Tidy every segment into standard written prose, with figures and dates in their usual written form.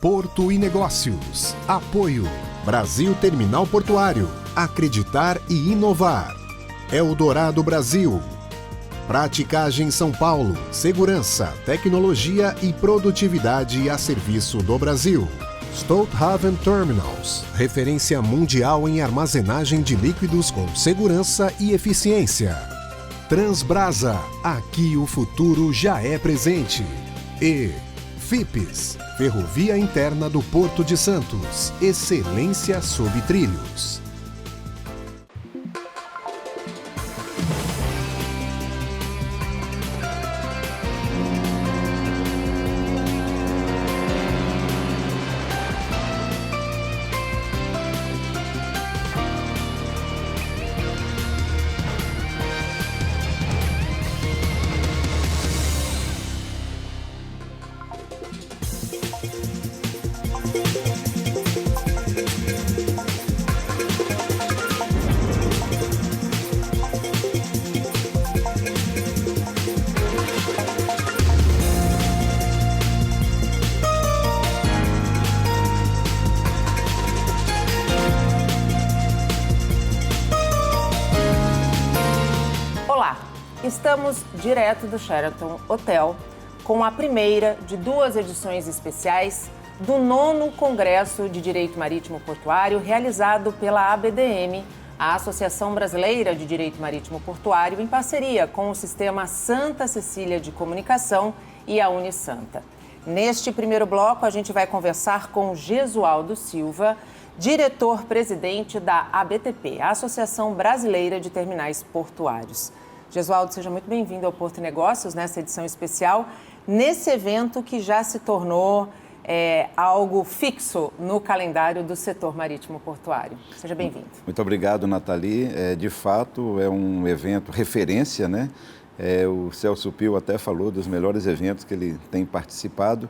Porto e Negócios. Apoio. Brasil Terminal Portuário. Acreditar e inovar. Eldorado Brasil. Praticagem São Paulo. Segurança, tecnologia e produtividade a serviço do Brasil. Stolthaven Terminals. Referência mundial em armazenagem de líquidos com segurança e eficiência. Transbrasa. Aqui o futuro já é presente. E FIPS. Ferrovia Interna do Porto de Santos. Excelência sob trilhos. Estamos direto do Sheraton Hotel com a primeira de duas edições especiais do 9º Congresso de Direito Marítimo Portuário realizado pela ABDM, a Associação Brasileira de Direito Marítimo Portuário, em parceria com o Sistema Santa Cecília de Comunicação e a Unisanta. Neste primeiro bloco, a gente vai conversar com Gesualdo Silva, diretor-presidente da ABTP, a Associação Brasileira de Terminais Portuários. Gesualdo, seja muito bem-vindo ao Porto e Negócios, nessa edição especial, nesse evento que já se tornou algo fixo no calendário do setor marítimo portuário. Seja bem-vindo. Muito obrigado, Nathalie. De fato, é um evento referência, né? O Celso Pio até falou dos melhores eventos que ele tem participado.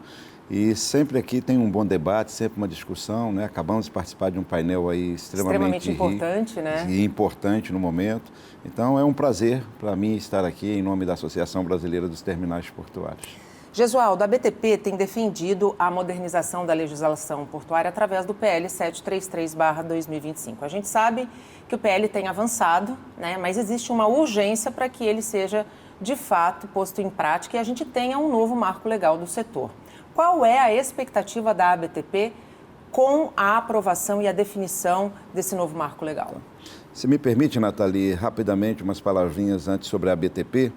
E sempre aqui tem um bom debate, sempre uma discussão, né? Acabamos de participar de um painel aí extremamente importante, né? E importante no momento. Então, é um prazer para mim estar aqui em nome da Associação Brasileira dos Terminais Portuários. Gesualdo, a BTP tem defendido a modernização da legislação portuária através do PL 733/2025. A gente sabe que o PL tem avançado, né? Mas existe uma urgência para que ele seja, de fato, posto em prática e a gente tenha um novo marco legal do setor. Qual é a expectativa da ABTP com a aprovação e a definição desse novo marco legal? Se me permite, Nathalie, rapidamente umas palavrinhas antes sobre a ABTP.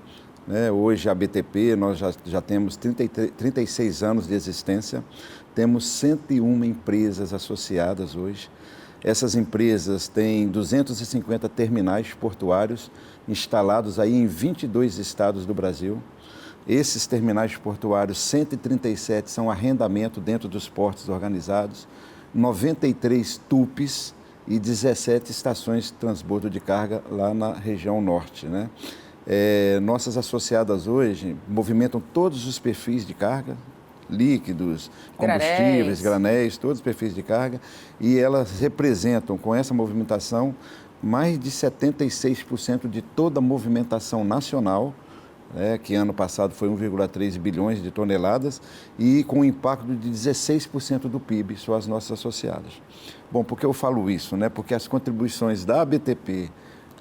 Hoje a ABTP, nós já temos 36 anos de existência, temos 101 empresas associadas hoje. Essas empresas têm 250 terminais portuários instalados aí em 22 estados do Brasil. Esses terminais portuários, 137 são arrendamento dentro dos portos organizados, 93 TUPs e 17 estações de transbordo de carga lá na região norte, né? Nossas associadas hoje movimentam todos os perfis de carga, líquidos, combustíveis, granéis, todos os perfis de carga, e elas representam, com essa movimentação, mais de 76% de toda a movimentação nacional, que ano passado foi 1,3 bilhões de toneladas e com um impacto de 16% do PIB, são as nossas associadas. Bom, por que eu falo isso? Porque as contribuições da ABTP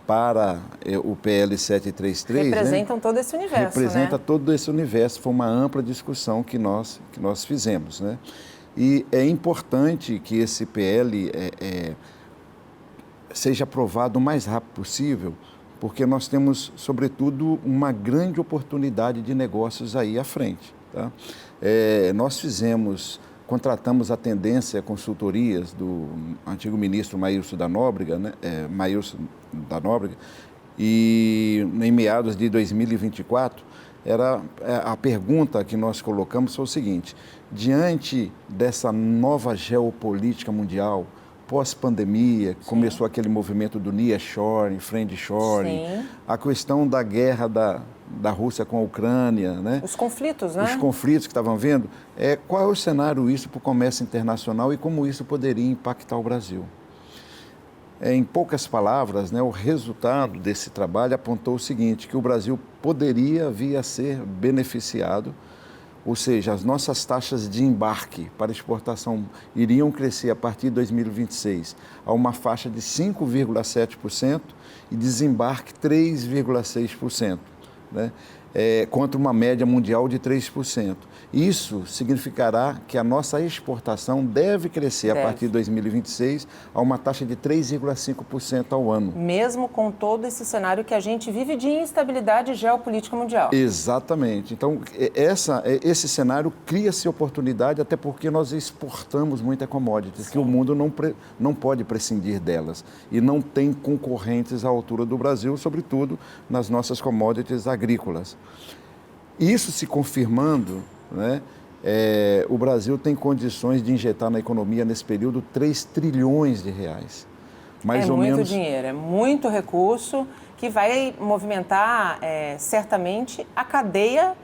para o PL 733... Representam todo esse universo, representa todo esse universo, foi uma ampla discussão que nós fizemos, né? E é importante que esse PL seja aprovado o mais rápido possível, porque nós temos, sobretudo, uma grande oportunidade de negócios aí à frente. Tá? Nós contratamos a Tendência Consultorias do antigo ministro Maílson da Nóbrega, né? E em meados de 2024, a pergunta que nós colocamos foi o seguinte: diante dessa nova geopolítica mundial, pós-pandemia, começou aquele movimento do nearshoring, friendshoring, a questão da guerra da Rússia com a Ucrânia, né? Os conflitos, né? Os conflitos que estavam vendo. Qual é o cenário isso para o comércio internacional e como isso poderia impactar o Brasil? Em poucas palavras, né, o resultado desse trabalho apontou o seguinte, que o Brasil poderia vir a ser beneficiado ou seja, as nossas taxas de embarque para exportação iriam crescer a partir de 2026 a uma faixa de 5,7% e desembarque 3,6%, né? Contra uma média mundial de 3%. Isso significará que a nossa exportação deve crescer a partir de 2026 a uma taxa de 3,5% ao ano. Mesmo com todo esse cenário que a gente vive de instabilidade geopolítica mundial. Exatamente. Então, esse cenário cria-se oportunidade, até porque nós exportamos muita commodities, que o mundo não pode prescindir delas. E não tem concorrentes à altura do Brasil, sobretudo nas nossas commodities agrícolas. Isso se confirmando, né, o Brasil tem condições de injetar na economia nesse período 3 trilhões de reais. Muito dinheiro, é muito recurso que vai movimentar certamente a cadeia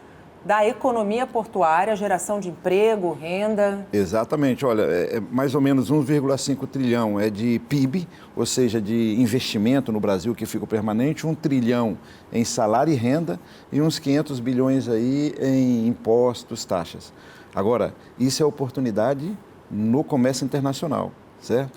da economia portuária, geração de emprego, renda. Exatamente, olha, mais ou menos 1,5 trilhão é de PIB, ou seja, de investimento no Brasil que fica permanente, 1 trilhão em salário e renda e uns 500 bilhões aí em impostos, taxas. Agora, isso é oportunidade no comércio internacional, certo?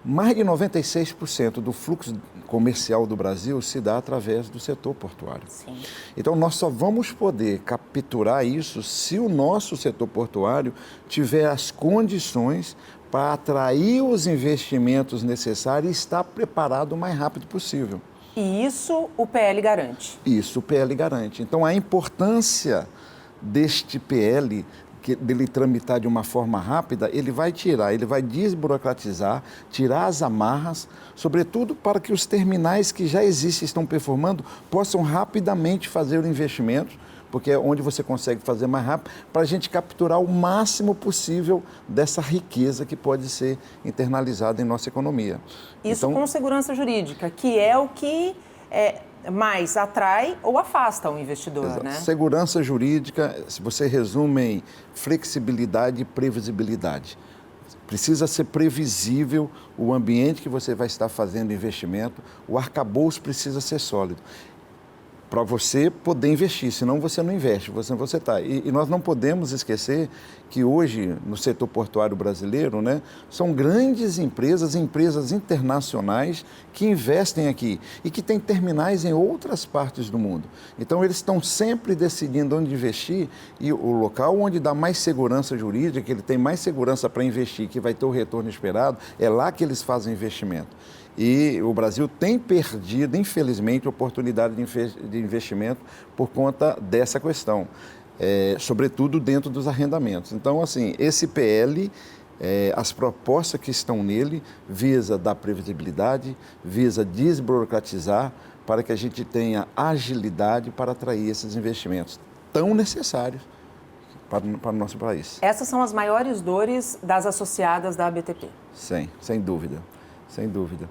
Mais de 96% do fluxo comercial do Brasil se dá através do setor portuário. Sim. Então, nós só vamos poder capturar isso se o nosso setor portuário tiver as condições para atrair os investimentos necessários e estar preparado o mais rápido possível. E isso o PL garante? Isso o PL garante. Então, a importância deste PL, dele tramitar de uma forma rápida, ele vai desburocratizar, tirar as amarras, sobretudo para que os terminais que já existem, estão performando, possam rapidamente fazer o investimento, porque é onde você consegue fazer mais rápido, para a gente capturar o máximo possível dessa riqueza que pode ser internalizada em nossa economia. Isso então, com segurança jurídica, que é o que mais atrai ou afasta o investidor, exato, né? Segurança jurídica, se você resume em flexibilidade e previsibilidade. Precisa ser previsível o ambiente que você vai estar fazendo investimento, o arcabouço precisa ser sólido para você poder investir, senão você não investe, você está. E nós não podemos esquecer que hoje, no setor portuário brasileiro, né, são grandes empresas internacionais que investem aqui e que têm terminais em outras partes do mundo. Então, eles estão sempre decidindo onde investir e o local onde dá mais segurança jurídica, que ele tem mais segurança para investir, que vai ter o retorno esperado, é lá que eles fazem investimento. E o Brasil tem perdido, infelizmente, oportunidade de investimento por conta dessa questão, sobretudo dentro dos arrendamentos. Então, assim, esse PL, as propostas que estão nele, visa dar previsibilidade, visa desburocratizar, para que a gente tenha agilidade para atrair esses investimentos tão necessários para o nosso país. Essas são as maiores dores das associadas da ABTP? Sim, sem dúvida. Sem dúvida.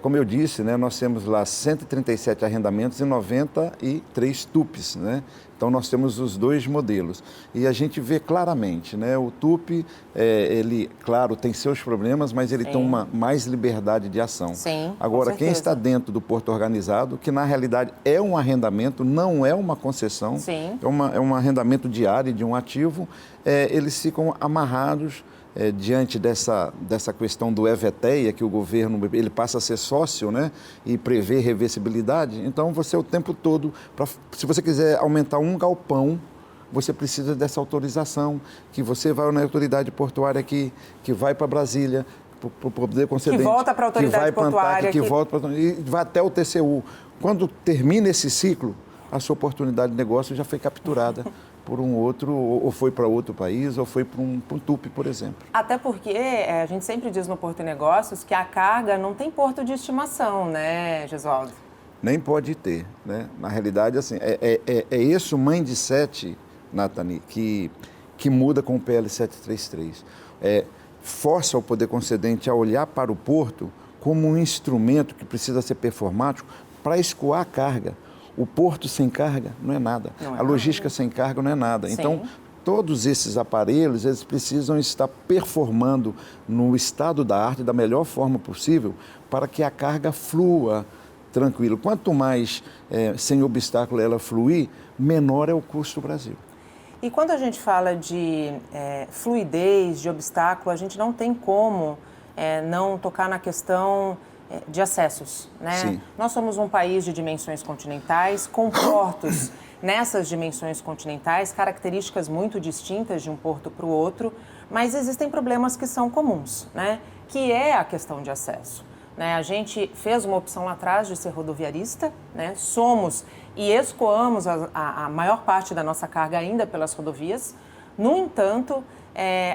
Como eu disse, né, nós temos lá 137 arrendamentos e 93 TUPs, né? Então, nós temos os dois modelos. E a gente vê claramente, né, o TUP, ele, claro, tem seus problemas, mas ele tem uma mais liberdade de ação. Sim, agora, quem está dentro do porto organizado, que na realidade é um arrendamento, não é uma concessão, sim, é um arrendamento diário de um ativo, eles ficam amarrados diante dessa questão do EVTEA, que o governo ele passa a ser sócio, né, e prevê reversibilidade. Então, você o tempo todo, se você quiser aumentar um galpão, você precisa dessa autorização, que você vai na autoridade portuária que vai para Brasília, para o poder concedente, que volta para a autoridade portuária, que volta e vai até o TCU. Quando termina esse ciclo, a sua oportunidade de negócio já foi capturada por um outro, ou foi para outro país, ou foi para um TUP, por exemplo. Até porque a gente sempre diz no Porto e Negócios que a carga não tem porto de estimação, né, Gesualdo? Nem pode ter, né? Na realidade, assim, é esse o mindset, Nathani, que muda com o PL 733. Força o poder concedente a olhar para o porto como um instrumento que precisa ser performático para escoar a carga. O porto sem carga não é nada. A logística sem carga não é nada. Sim. Então, todos esses aparelhos, eles precisam estar performando no estado da arte da melhor forma possível para que a carga flua tranquilo. Quanto mais sem obstáculo ela fluir, menor é o custo do Brasil. E quando a gente fala de fluidez, de obstáculo, a gente não tem como não tocar na questão de acessos, né? Sim. Nós somos um país de dimensões continentais, com portos nessas dimensões continentais, características muito distintas de um porto para o outro, mas existem problemas que são comuns, né? Que é a questão de acesso. Né? A gente fez uma opção lá atrás de ser rodoviarista, né? Somos e escoamos a maior parte da nossa carga ainda pelas rodovias. No entanto,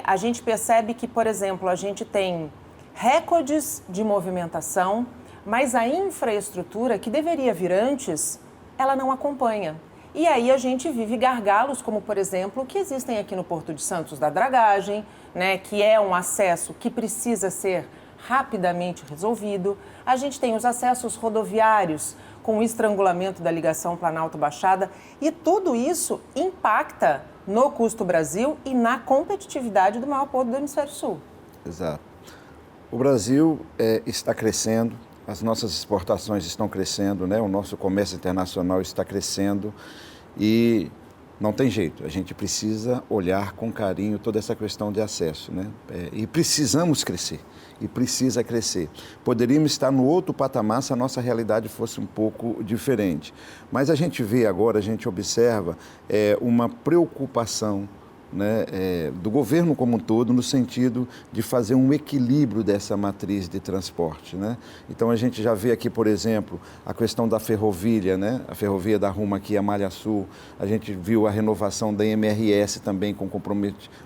a gente percebe que, por exemplo, a gente tem recordes de movimentação, mas a infraestrutura que deveria vir antes, ela não acompanha. E aí a gente vive gargalos, como, por exemplo, que existem aqui no Porto de Santos da dragagem, né, que é um acesso que precisa ser rapidamente resolvido. A gente tem os acessos rodoviários com o estrangulamento da ligação Planalto-Baixada e tudo isso impacta no custo Brasil e na competitividade do maior porto do Hemisfério Sul. Exato. O Brasil está crescendo, as nossas exportações estão crescendo, né? O nosso comércio internacional está crescendo e não tem jeito, a gente precisa olhar com carinho toda essa questão de acesso, né? E precisamos crescer, e precisa crescer. Poderíamos estar no outro patamar se a nossa realidade fosse um pouco diferente. Mas a gente vê agora, a gente observa uma preocupação, né, do governo como um todo, no sentido de fazer um equilíbrio dessa matriz de transporte, né? Então a gente já vê aqui, por exemplo, a questão da ferrovia, né? A ferrovia da Rumo aqui a Malha Sul, a gente viu a renovação da MRS também com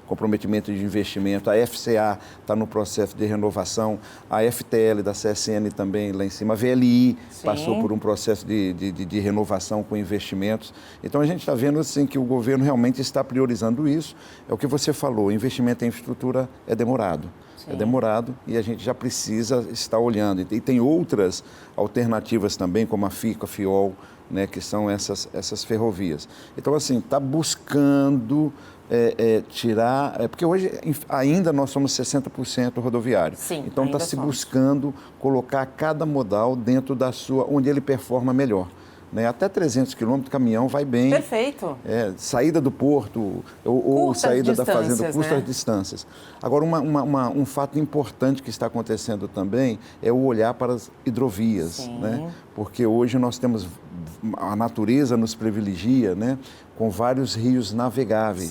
comprometimento de investimento, a FCA está no processo de renovação, a FTL da CSN também lá em cima, a VLI Sim. passou por um processo de renovação com investimentos. Então a gente está vendo assim que o governo realmente está priorizando isso. É o que você falou, investimento em infraestrutura é demorado. Sim. É demorado e a gente já precisa estar olhando. E tem outras alternativas também, como a FICO, a FIOL, né, que são essas ferrovias. Então, assim, está buscando tirar... porque hoje ainda nós somos 60% rodoviário. Sim, então está se buscando colocar cada modal dentro da sua... onde ele performa melhor. Né? Até 300 quilômetros, caminhão vai bem. Perfeito. Saída do porto ou saída da fazenda, curtas, né? Distâncias. Agora, um fato importante que está acontecendo também é o olhar para as hidrovias. Né? Porque hoje nós temos, a natureza nos privilegia, né? Com vários rios navegáveis,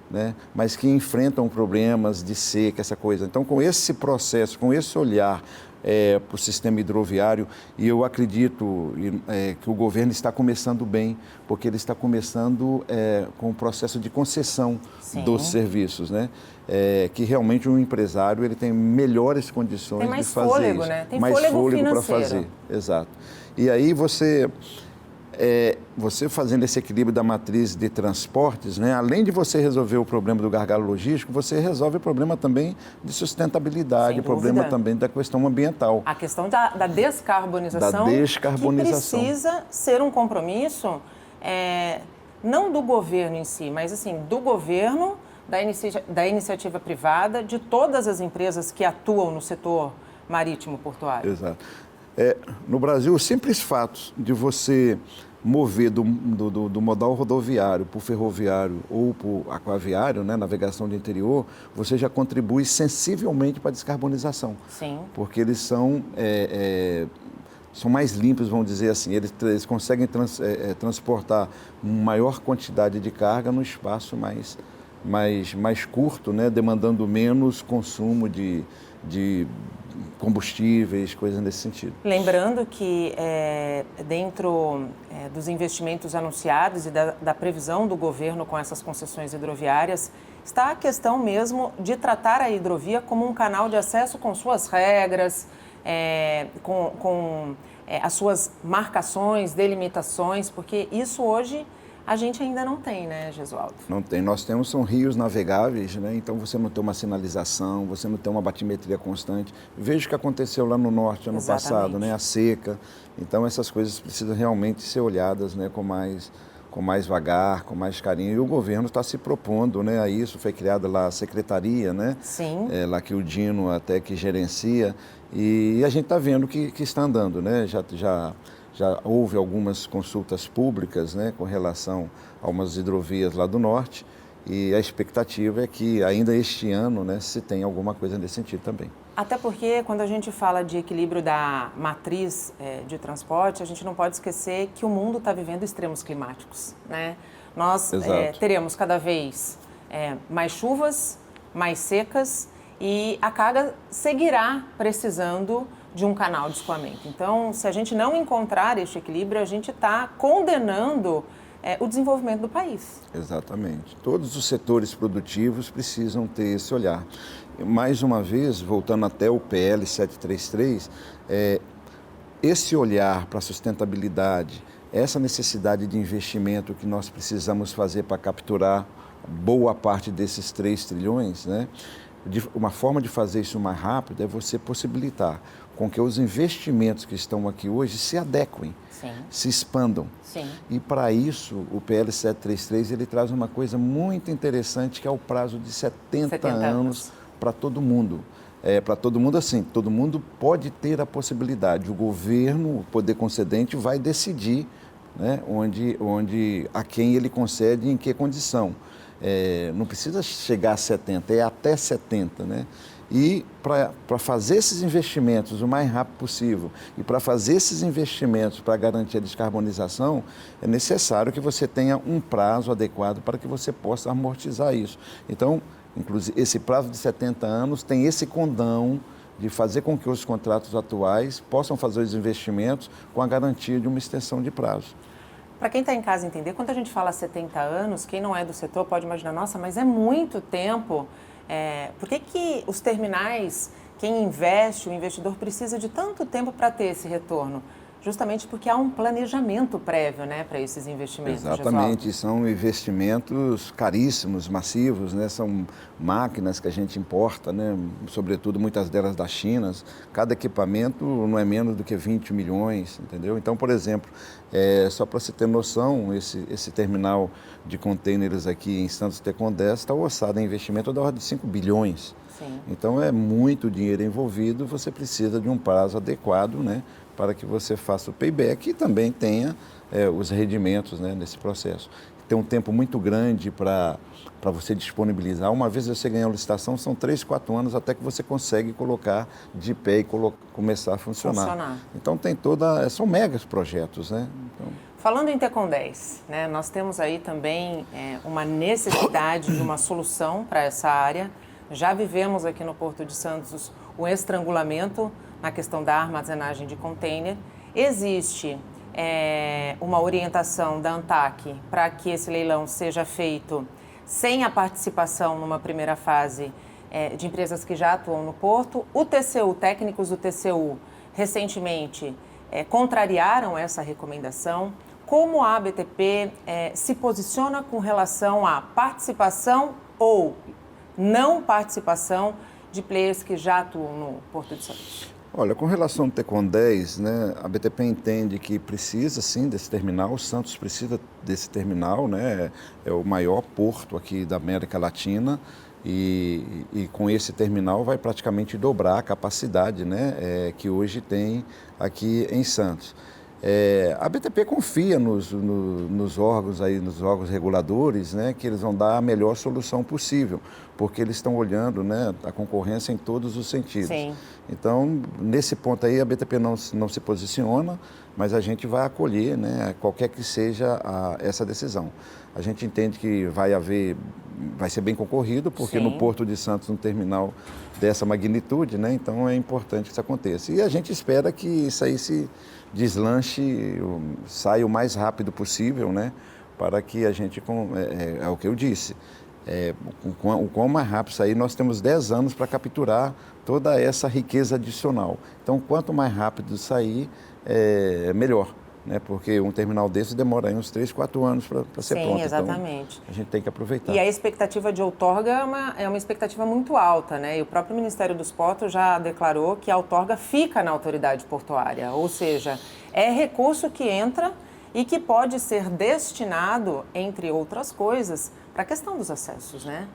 né? Mas que enfrentam problemas de seca, essa coisa. Então, com esse processo, com esse olhar para o sistema hidroviário, e eu acredito que o governo está começando bem, porque ele está começando com o processo de concessão dos serviços, né? Que realmente um empresário ele tem melhores condições de fazer fôlego, isso. né? Tem mais fôlego para financeiro. fazer, exato. E aí você fazendo esse equilíbrio da matriz de transportes, né, além de você resolver o problema do gargalo logístico, você resolve o problema também de sustentabilidade, o problema também da questão ambiental. A questão da descarbonização, que precisa ser um compromisso, não do governo em si, mas assim, do governo, da iniciativa privada, de todas as empresas que atuam no setor marítimo portuário. Exato. No Brasil, o simples fato de você mover do modal rodoviário para o ferroviário ou para o aquaviário, né, navegação de interior, você já contribui sensivelmente para a descarbonização. Sim. Porque eles são mais limpos, vamos dizer assim. Eles conseguem transportar maior quantidade de carga no espaço mais curto, né, demandando menos consumo de combustíveis, coisas nesse sentido. Lembrando que dentro dos investimentos anunciados e da previsão do governo com essas concessões hidroviárias, está a questão mesmo de tratar a hidrovia como um canal de acesso com suas regras, com as suas marcações, delimitações, porque isso hoje a gente ainda não tem, né, Gesualdo? Não tem. Nós são rios navegáveis, né? Então você não tem uma sinalização, você não tem uma batimetria constante. Veja o que aconteceu lá no norte ano passado, né? A seca. Então essas coisas precisam realmente ser olhadas, né, com mais vagar, com mais carinho. E o governo está se propondo, né, a isso. Foi criada lá a secretaria, né? Sim. Lá que o Dino até que gerencia. E a gente está vendo que está andando, né? Já houve algumas consultas públicas, né, com relação a umas hidrovias lá do norte E a expectativa é que ainda este ano, né, se tenha alguma coisa nesse sentido também. Até porque, quando a gente fala de equilíbrio da matriz de transporte, a gente não pode esquecer que o mundo está vivendo extremos climáticos, né? Nós teremos cada vez mais chuvas, mais secas, e a carga seguirá precisando de um canal de escoamento. Então, se a gente não encontrar este equilíbrio, a gente está condenando o desenvolvimento do país. Exatamente. Todos os setores produtivos precisam ter esse olhar. Mais uma vez, voltando até o PL 733, esse olhar para a sustentabilidade, essa necessidade de investimento que nós precisamos fazer para capturar boa parte desses 3 trilhões, né? Uma forma de fazer isso mais rápido é você possibilitar com que os investimentos que estão aqui hoje se adequem, Sim. se expandam. Sim. E para isso, o PL 733 ele traz uma coisa muito interessante, que é o prazo de 70 anos para todo mundo. Para todo mundo assim, todo mundo pode ter a possibilidade. O governo, o poder concedente, vai decidir, né, a quem ele concede e em que condição. Não precisa chegar a 70, é até 70, né? E para fazer esses investimentos o mais rápido possível e para fazer esses investimentos para garantir a descarbonização, é necessário que você tenha um prazo adequado para que você possa amortizar isso. Então, inclusive, esse prazo de 70 anos tem esse condão de fazer com que os contratos atuais possam fazer os investimentos com a garantia de uma extensão de prazo. Para quem está em casa entender, quando a gente fala 70 anos, quem não é do setor pode imaginar, nossa, mas é muito tempo. Por que os terminais, quem investe, o investidor precisa de tanto tempo para ter esse retorno? Justamente porque há um planejamento prévio, né, para esses investimentos. Exatamente, Gesualdo. São investimentos caríssimos, massivos, né? São máquinas que a gente importa, né? Sobretudo muitas delas da China. Cada equipamento não é menos do que 20 milhões, entendeu? Então, por exemplo, só para você ter noção, esse terminal de contêineres aqui em Santos Tecondé está orçado em investimento da ordem de 5 bilhões. Sim. Então, é muito dinheiro envolvido, você precisa de um prazo adequado, né, para que você faça o payback e também tenha os rendimentos, né, nesse processo. Tem um tempo muito grande para você disponibilizar. Uma vez você ganhar a licitação, são 3, 4 anos até que você consegue colocar de pé e começar a funcionar. Então, são megas projetos, né? Então... Falando em Tecondés, né, nós temos aí também uma necessidade de uma solução para essa área. Já vivemos aqui no Porto de Santos o estrangulamento na questão da armazenagem de container. Existe uma orientação da ANTAQ para que esse leilão seja feito sem a participação numa primeira fase de empresas que já atuam no Porto. O TCU, técnicos do TCU, recentemente contrariaram essa recomendação. Como a ABTP se posiciona com relação à participação ou não participação de players que já atuam no Porto de Santos? Olha, com relação ao Tecondés, né, a BTP entende que precisa sim desse terminal, o Santos precisa desse terminal, né, é o maior porto aqui da América Latina e com esse terminal vai praticamente dobrar a capacidade, né, que hoje tem aqui em Santos. A BTP confia nos órgãos reguladores, né, que eles vão dar a melhor solução possível, porque eles estão olhando, né, a concorrência em todos os sentidos. Sim. Então, nesse ponto aí, a BTP não se posiciona, mas a gente vai acolher, né, qualquer que seja essa decisão. A gente entende que vai ser bem concorrido, porque no Porto de Santos, um terminal dessa magnitude, né, então é importante que isso aconteça. E a gente espera que isso aí se deslanche, saia o mais rápido possível, né, para que a gente, é o que eu disse, o quão mais rápido sair, nós temos 10 anos para capturar toda essa riqueza adicional. Então, quanto mais rápido sair, melhor, né? Porque um terminal desse demora aí uns 3, 4 anos para ser pronto. Sim, exatamente. Então, a gente tem que aproveitar. E a expectativa de outorga é uma expectativa muito alta, né? E o próprio Ministério dos Portos já declarou que a outorga fica na autoridade portuária, ou seja, é recurso que entra e que pode ser destinado, entre outras coisas, para a questão dos acessos, né?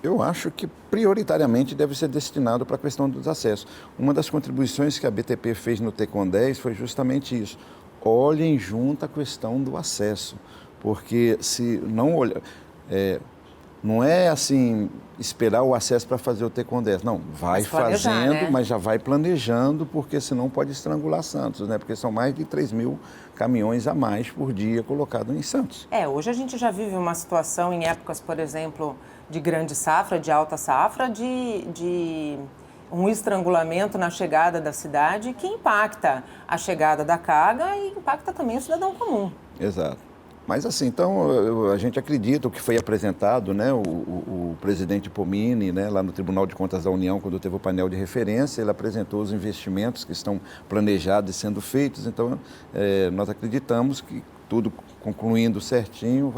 Eu acho que prioritariamente deve ser destinado para a questão dos acessos. Uma das contribuições que a BTP fez no Tecondés foi justamente isso. Olhem junto a questão do acesso, porque se não olhar... Não é assim, esperar o acesso para fazer o T-Condessa. Não, vai fazendo, né? Mas já vai planejando, porque senão pode estrangular Santos, né? Porque são mais de 3 mil caminhões a mais por dia colocados em Santos. Hoje a gente já vive uma situação em épocas, por exemplo, de grande safra, de alta safra, de um estrangulamento na chegada da cidade que impacta a chegada da carga e impacta também o cidadão comum. Exato. Mas assim, então, a gente acredita o que foi apresentado, né, o presidente Pomini, né, lá no Tribunal de Contas da União, quando teve o painel de referência, ele apresentou os investimentos que estão planejados e sendo feitos. Então, nós acreditamos que tudo concluindo certinho,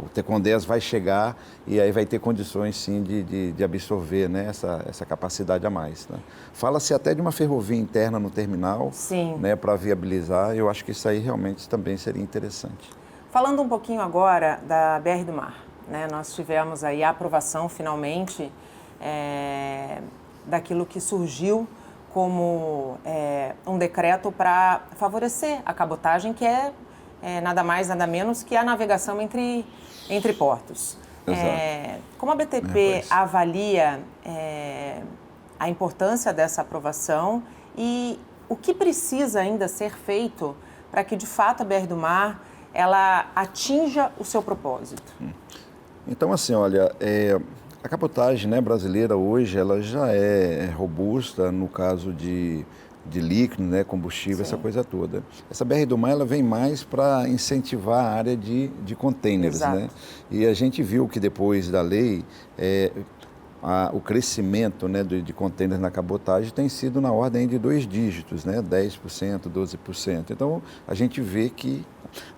o T-Condessa vai chegar e aí vai ter condições, sim, de absorver, né, essa capacidade a mais. Né? Fala-se até de uma ferrovia interna no terminal, né, para viabilizar. Eu acho que isso aí realmente também seria interessante. Falando um pouquinho agora da BR do Mar, né, nós tivemos aí a aprovação, finalmente, daquilo que surgiu como um decreto para favorecer a cabotagem, que é nada mais, nada menos que a navegação entre portos. Como a BTP avalia a importância dessa aprovação e o que precisa ainda ser feito para que, de fato, a BR do Mar ela atinja o seu propósito? Então, assim, olha, a cabotagem, né, brasileira hoje, ela já é robusta no caso de líquido, né, combustível, essa coisa toda. Essa BR do Mar, ela vem mais para incentivar a área de containers, né? E a gente viu que depois da lei, o crescimento, né, de containers na cabotagem tem sido na ordem de 2 dígitos, né, 10%, 12%. Então, a gente vê que,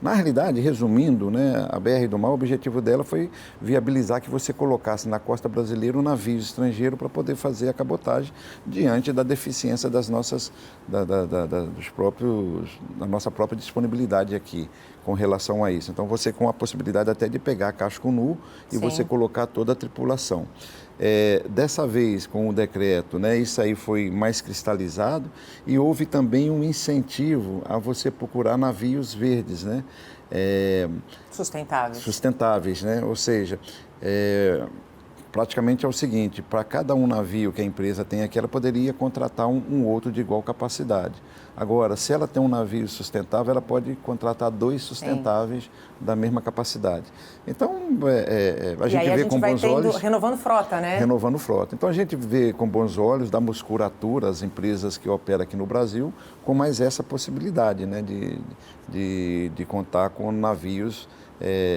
na realidade, resumindo, né, a BR do Mar, o objetivo dela foi viabilizar que você colocasse na costa brasileira um navio estrangeiro para poder fazer a cabotagem diante da deficiência da nossa própria disponibilidade aqui com relação a isso. Então, você com a possibilidade até de pegar casco nu e você colocar toda a tripulação. Dessa vez, com o decreto, né, isso aí foi mais cristalizado e houve também um incentivo a você procurar navios verdes, né? Sustentáveis, né? Ou seja, praticamente é o seguinte, para cada um navio que a empresa tem aqui, ela poderia contratar um outro de igual capacidade. Agora, se ela tem um navio sustentável, ela pode contratar 2 sustentáveis da mesma capacidade. Então, a gente vê com bons olhos... Renovando frota, né? Renovando frota. Então, a gente vê com bons olhos da musculatura, as empresas que operam aqui no Brasil, com mais essa possibilidade, né, de contar com navios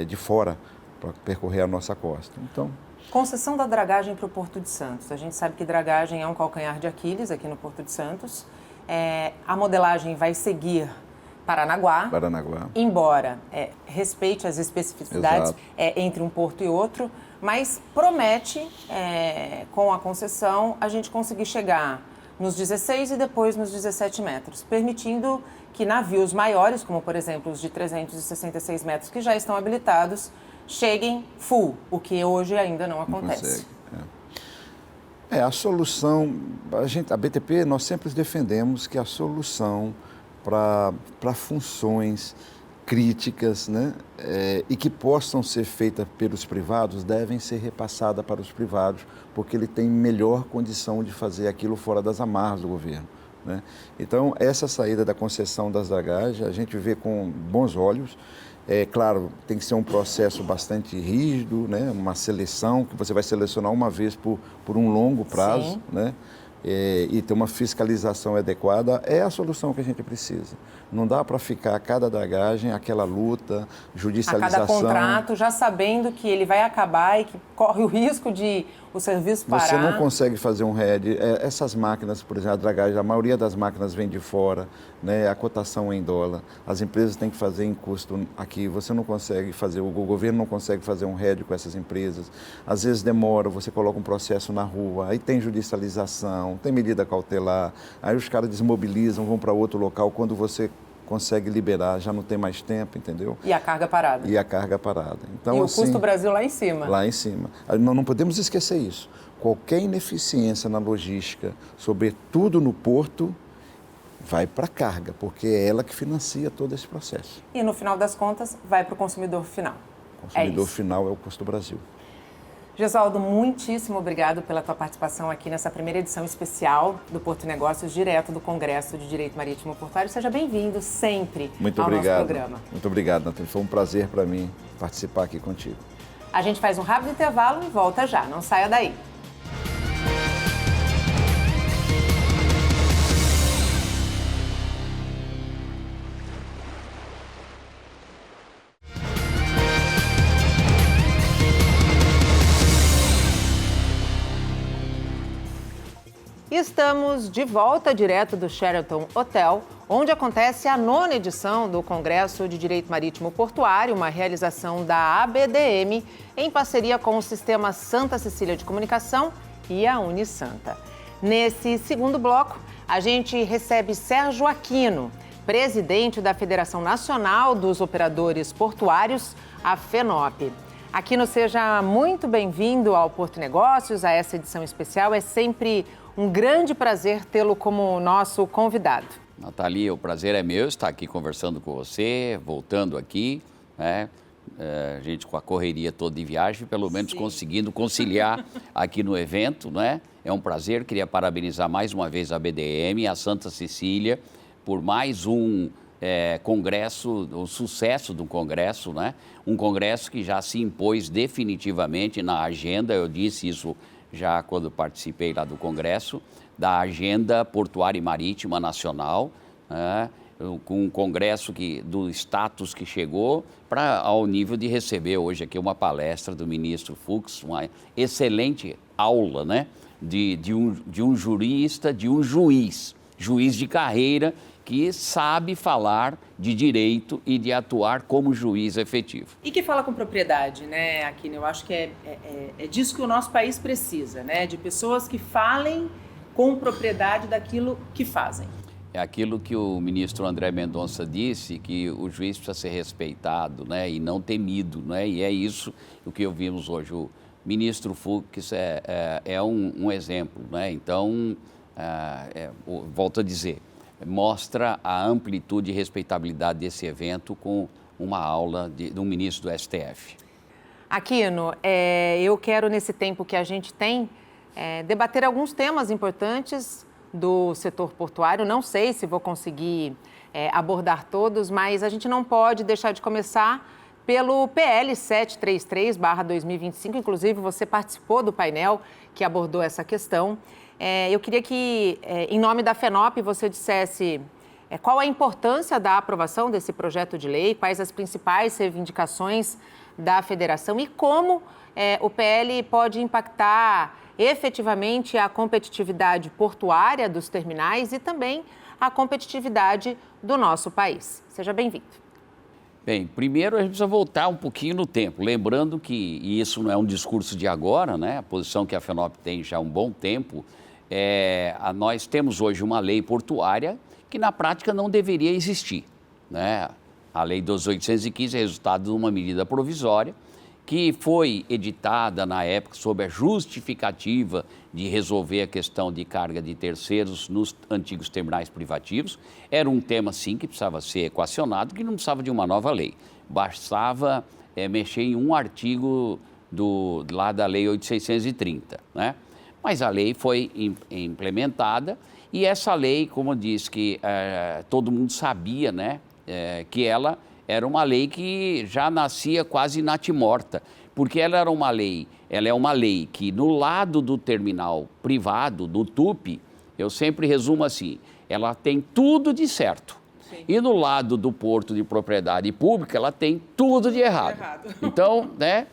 de fora para percorrer a nossa costa. Então... Concessão da dragagem para o Porto de Santos. A gente sabe que dragagem é um calcanhar de Aquiles aqui no Porto de Santos. A modelagem vai seguir Paranaguá, embora respeite as especificidades entre um porto e outro, mas promete, com a concessão, a gente conseguir chegar nos 16 e depois nos 17 metros, permitindo que navios maiores, como por exemplo os de 366 metros que já estão habilitados, cheguem full, o que hoje ainda não acontece. A solução, a BTP, nós sempre defendemos que a solução para funções críticas, né, e que possam ser feitas pelos privados, devem ser repassadas para os privados, porque ele tem melhor condição de fazer aquilo fora das amarras do governo. Né? Então, essa saída da concessão das dragagens, a gente vê com bons olhos. Claro, tem que ser um processo bastante rígido, né? Uma seleção, que você vai selecionar uma vez por um longo prazo, né? E ter uma fiscalização adequada, é a solução que a gente precisa. Não dá para ficar a cada dragagem, aquela luta, judicialização. A cada contrato, já sabendo que ele vai acabar e que corre o risco de o serviço parar. Você não consegue fazer um RED. Essas máquinas, por exemplo, a dragagem, a maioria das máquinas vem de fora, né? A cotação é em dólar. As empresas têm que fazer em custo aqui. Você não consegue fazer, o governo não consegue fazer um RED com essas empresas. Às vezes demora, você coloca um processo na rua, aí tem judicialização, tem medida cautelar, aí os caras desmobilizam, vão para outro local, quando você consegue liberar, já não tem mais tempo, entendeu? E a carga parada. Então, e o custo Brasil lá em cima. Lá em cima. Nós não podemos esquecer isso. Qualquer ineficiência na logística, sobretudo no porto, vai para a carga, porque é ela que financia todo esse processo. E no final das contas, vai para o consumidor final. consumidor final é o Custo Brasil. Gesualdo, muitíssimo obrigado pela tua participação aqui nessa primeira edição especial do Porto e Negócios, direto do Congresso de Direito Marítimo Portuário. Seja bem-vindo sempre ao nosso programa. Muito obrigado, Natália. Foi um prazer para mim participar aqui contigo. A gente faz um rápido intervalo e volta já. Não saia daí. Estamos de volta direto do Sheraton Hotel, onde acontece a 9ª edição do Congresso de Direito Marítimo Portuário, uma realização da ABDM, em parceria com o Sistema Santa Cecília de Comunicação e a Unisanta. Nesse segundo bloco, a gente recebe Sérgio Aquino, presidente da Federação Nacional dos Operadores Portuários, a FENOP. Aquino, seja muito bem-vindo ao Porto Negócios, a essa edição especial. É sempre um grande prazer tê-lo como nosso convidado. Nathalie, o prazer é meu estar aqui conversando com você, voltando aqui, né? A gente com a correria toda de viagem, pelo menos conseguindo conciliar aqui no evento, né? É um prazer, queria parabenizar mais uma vez a BDM, a Santa Cecília, por mais um congresso, o sucesso do congresso, né? Um congresso que já se impôs definitivamente na agenda, eu disse isso já quando participei lá do congresso, da Agenda Portuária e Marítima Nacional, né? Com um congresso do status que chegou ao nível de receber hoje aqui uma palestra do ministro Fux, uma excelente aula, né? de um jurista, de um juiz de carreira, que sabe falar de direito e de atuar como juiz efetivo. E que fala com propriedade, né, Aquino? Eu acho que é disso que o nosso país precisa, né? De pessoas que falem com propriedade daquilo que fazem. É aquilo que o ministro André Mendonça disse, que o juiz precisa ser respeitado, né, e não temido, né? E é isso o que ouvimos hoje. O ministro Fux é um exemplo, né? Então, volto a dizer, mostra a amplitude e respeitabilidade desse evento com uma aula de um ministro do STF. Aquino, eu quero, nesse tempo que a gente tem, debater alguns temas importantes do setor portuário. Não sei se vou conseguir abordar todos, mas a gente não pode deixar de começar pelo PL 733/2025. Inclusive, você participou do painel que abordou essa questão. Eu queria que, em nome da FENOP, você dissesse qual a importância da aprovação desse projeto de lei, quais as principais reivindicações da federação e como o PL pode impactar efetivamente a competitividade portuária dos terminais e também a competitividade do nosso país. Seja bem-vindo. Bem, primeiro a gente precisa voltar um pouquinho no tempo, lembrando que, e isso não é um discurso de agora, né? A posição que a FENOP tem já há um bom tempo, nós temos hoje uma lei portuária que na prática não deveria existir, né? A Lei 12.815 é resultado de uma medida provisória que foi editada na época sob a justificativa de resolver a questão de carga de terceiros nos antigos terminais privativos. Era um tema, sim, que precisava ser equacionado, que não precisava de uma nova lei. Bastava mexer em um artigo lá da Lei 8.630, né? Mas a lei foi implementada e essa lei, como diz que todo mundo sabia, né, que ela era uma lei que já nascia quase natimorta, porque ela é uma lei que no lado do terminal privado, do TUP, eu sempre resumo assim, ela tem tudo de certo. Sim. E no lado do porto de propriedade pública, ela tem tudo de errado. Então, né?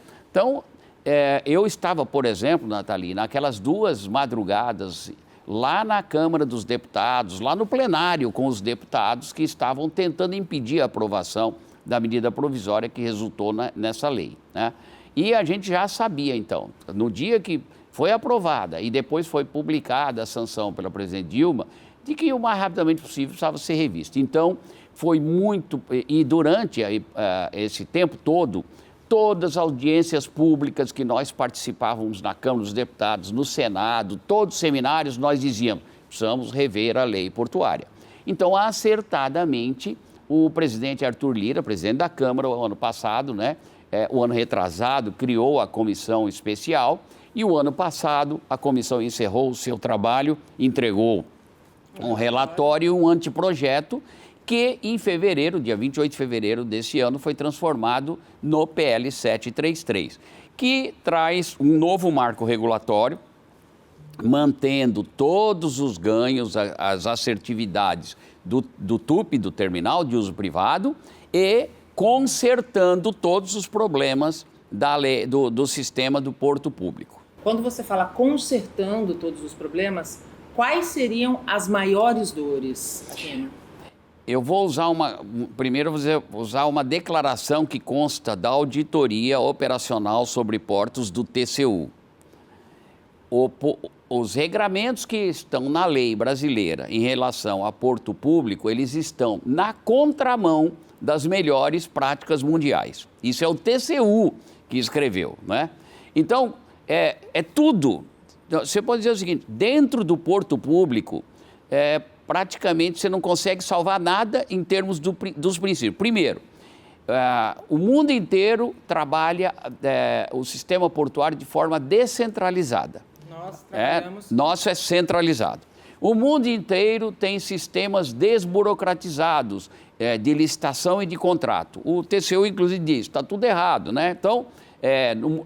Eu estava, por exemplo, Nathalie, naquelas 2 madrugadas lá na Câmara dos Deputados, lá no plenário com os deputados que estavam tentando impedir a aprovação da medida provisória que resultou nessa lei, né? E a gente já sabia, então, no dia que foi aprovada e depois foi publicada a sanção pela presidente Dilma, de que o mais rapidamente possível precisava ser revista. Então, foi muito... E durante esse tempo todo, todas as audiências públicas que nós participávamos na Câmara dos Deputados, no Senado, todos os seminários, nós dizíamos, precisamos rever a lei portuária. Então, acertadamente, o presidente Arthur Lira, presidente da Câmara, o ano passado, né, o ano retrasado, criou a comissão especial e o ano passado a comissão encerrou o seu trabalho, entregou um relatório e um anteprojeto que em fevereiro, dia 28 de fevereiro desse ano, foi transformado no PL 733, que traz um novo marco regulatório, mantendo todos os ganhos, as assertividades do TUP, do terminal de uso privado, e consertando todos os problemas da lei, do sistema do porto público. Quando você fala consertando todos os problemas, quais seriam as maiores dores, Aquino? Eu vou usar uma declaração que consta da Auditoria Operacional sobre Portos do TCU. Os regramentos que estão na lei brasileira em relação a porto público, eles estão na contramão das melhores práticas mundiais. Isso é o TCU que escreveu, né? Então, é tudo. Você pode dizer o seguinte, dentro do porto público, praticamente você não consegue salvar nada em termos dos princípios. Primeiro, o mundo inteiro trabalha o sistema portuário de forma descentralizada. Nós trabalhamos... Nosso é centralizado. O mundo inteiro tem sistemas desburocratizados de licitação e de contrato. O TCU, inclusive, diz, está tudo errado, né? Então,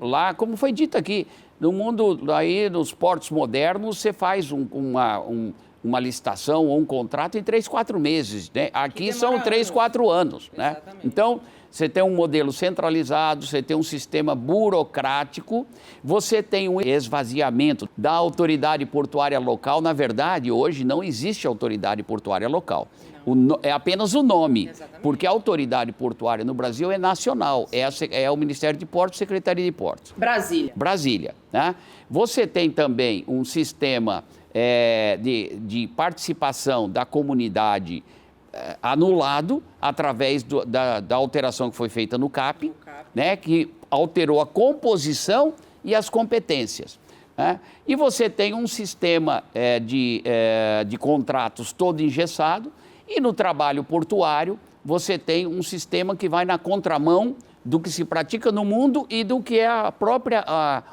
lá, como foi dito aqui, no mundo, aí, nos portos modernos, você faz uma licitação ou um contrato em 3, 4 meses, né? Aqui são 3, 4 anos, né? Exatamente. Então, você tem um modelo centralizado, você tem um sistema burocrático, você tem um esvaziamento da autoridade portuária local. Na verdade, hoje não existe autoridade portuária local. É apenas o nome, Exatamente. porque a autoridade portuária no Brasil é nacional, é o Ministério de Portos, Secretaria de Portos. Brasília, né? Você tem também um sistema de participação da comunidade anulado através da alteração que foi feita no CAP, né, que alterou a composição e as competências, né? E você tem um sistema de contratos todo engessado, e no trabalho portuário você tem um sistema que vai na contramão do que se pratica no mundo e do que é a própria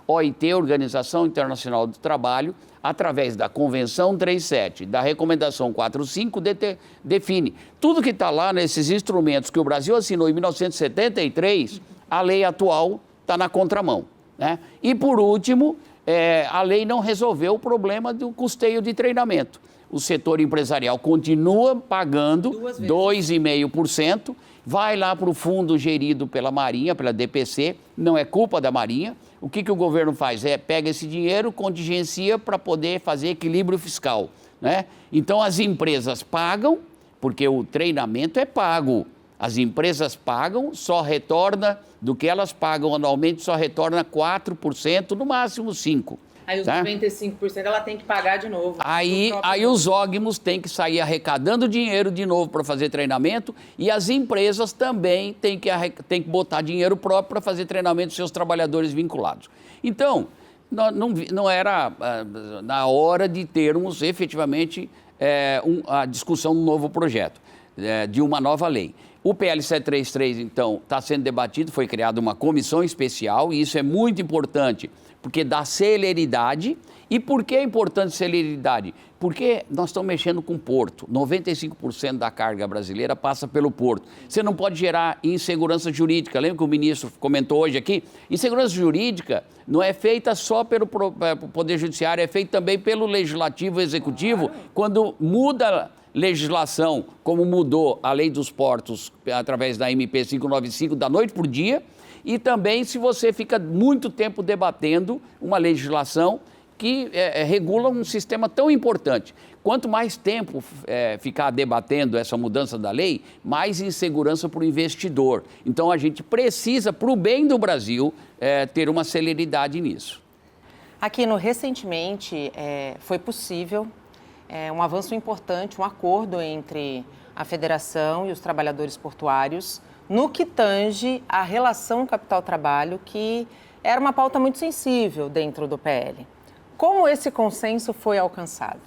OIT, Organização Internacional do Trabalho, através da Convenção 37, da Recomendação 45, define. Tudo que está lá nesses instrumentos que o Brasil assinou em 1973, a lei atual está na contramão, né? E, por último, a lei não resolveu o problema do custeio de treinamento. O setor empresarial continua pagando 2,5%, vai lá para o fundo gerido pela Marinha, pela DPC, não é culpa da Marinha. O que o governo faz? Pega esse dinheiro, contingencia para poder fazer equilíbrio fiscal, né? Então, as empresas pagam, porque o treinamento é pago. As empresas pagam, só retorna, do que elas pagam anualmente, só retorna 4%, no máximo 5%. Aí os 95% ela tem que pagar de novo. Aí os ógmos têm que sair arrecadando dinheiro de novo para fazer treinamento, e as empresas também têm que botar dinheiro próprio para fazer treinamento dos seus trabalhadores vinculados. Então, não era na hora de termos efetivamente a discussão de um novo projeto, de uma nova lei. O PL 733, então, está sendo debatido, foi criada uma comissão especial, e isso é muito importante, porque dá celeridade. E por que é importante celeridade? Porque nós estamos mexendo com porto. 95% da carga brasileira passa pelo porto. Você não pode gerar insegurança jurídica. Lembra que o ministro comentou hoje aqui? Insegurança jurídica não é feita só pelo Poder Judiciário, é feita também pelo Legislativo e Executivo, quando muda legislação, como mudou a lei dos portos através da MP 595 da noite para o dia, e também se você fica muito tempo debatendo uma legislação que regula um sistema tão importante. Quanto mais tempo ficar debatendo essa mudança da lei, mais insegurança para o investidor. Então, a gente precisa, para o bem do Brasil, ter uma celeridade nisso. Aquino, recentemente foi possível um avanço importante, um acordo entre a Federação e os trabalhadores portuários no que tange a relação capital-trabalho, que era uma pauta muito sensível dentro do PL. Como esse consenso foi alcançado?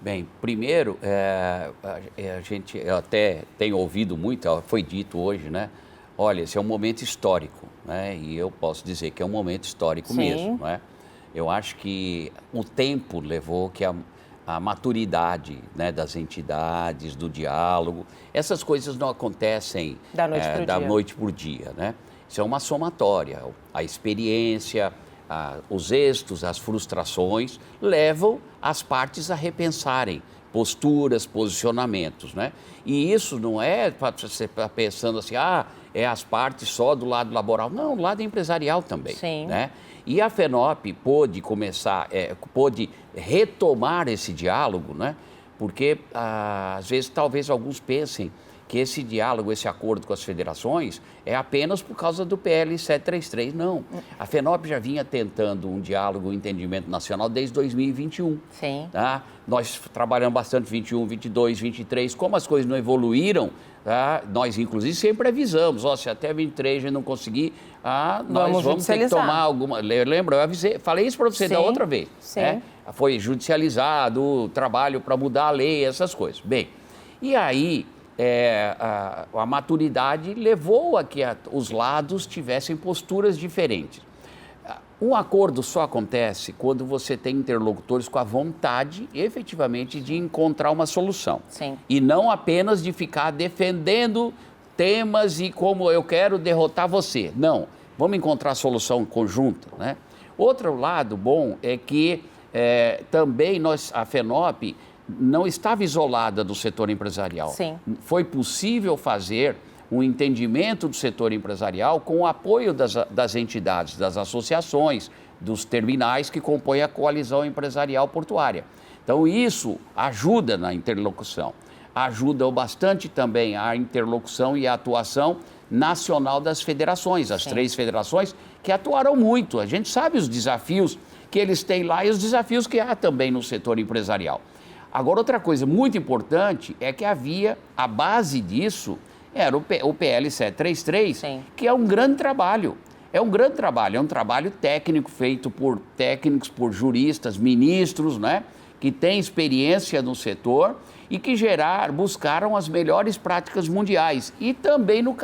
Bem, primeiro, a gente até tem ouvido muito, foi dito hoje, né? Olha, esse é um momento histórico, né? E eu posso dizer que é um momento histórico Sim. mesmo, né? Eu acho que o tempo levou que a maturidade, né, das entidades, do diálogo, essas coisas não acontecem da noite para o dia, né? Isso é uma somatória. A experiência, os êxitos, as frustrações levam as partes a repensarem posturas, posicionamentos, né? E isso não é para você estar pensando assim, é as partes só do lado laboral. Não, do lado empresarial também, Sim. né? E a FENOP pôde pôde retomar esse diálogo, né? Porque, às vezes, talvez alguns pensem que esse diálogo, esse acordo com as federações é apenas por causa do PL 733. Não. A FENOP já vinha tentando um diálogo, um entendimento nacional desde 2021. Sim. Tá? Nós trabalhamos bastante 21, 22, 23. Como as coisas não evoluíram, tá? Nós, inclusive, sempre avisamos. Se até 23 a gente não conseguir, nós vamos ter que tomar alguma... Lembra? Eu avisei, falei isso para você da outra vez. Sim. Né? Foi judicializado o trabalho para mudar a lei, essas coisas. Bem, e aí... a maturidade levou a que os lados tivessem posturas diferentes. Um acordo só acontece quando você tem interlocutores com a vontade, efetivamente, de encontrar uma solução. Sim. E não apenas de ficar defendendo temas e como eu quero derrotar você. Não, vamos encontrar solução conjunta, né? Outro lado bom é que também a FENOP não estava isolada do setor empresarial. Sim. Foi possível fazer um entendimento do setor empresarial com o apoio das entidades, das associações, dos terminais que compõem a coalizão empresarial portuária. Então, isso ajuda na interlocução. Ajuda bastante também a interlocução e a atuação nacional das federações, as 3 federações que atuaram muito. A gente sabe os desafios que eles têm lá e os desafios que há também no setor empresarial. Agora, outra coisa muito importante é que havia, a base disso era o PL 733, Sim. que é um grande trabalho. É um grande trabalho, é um trabalho técnico feito por técnicos, por juristas, ministros, né, que têm experiência no setor e que buscaram as melhores práticas mundiais e também no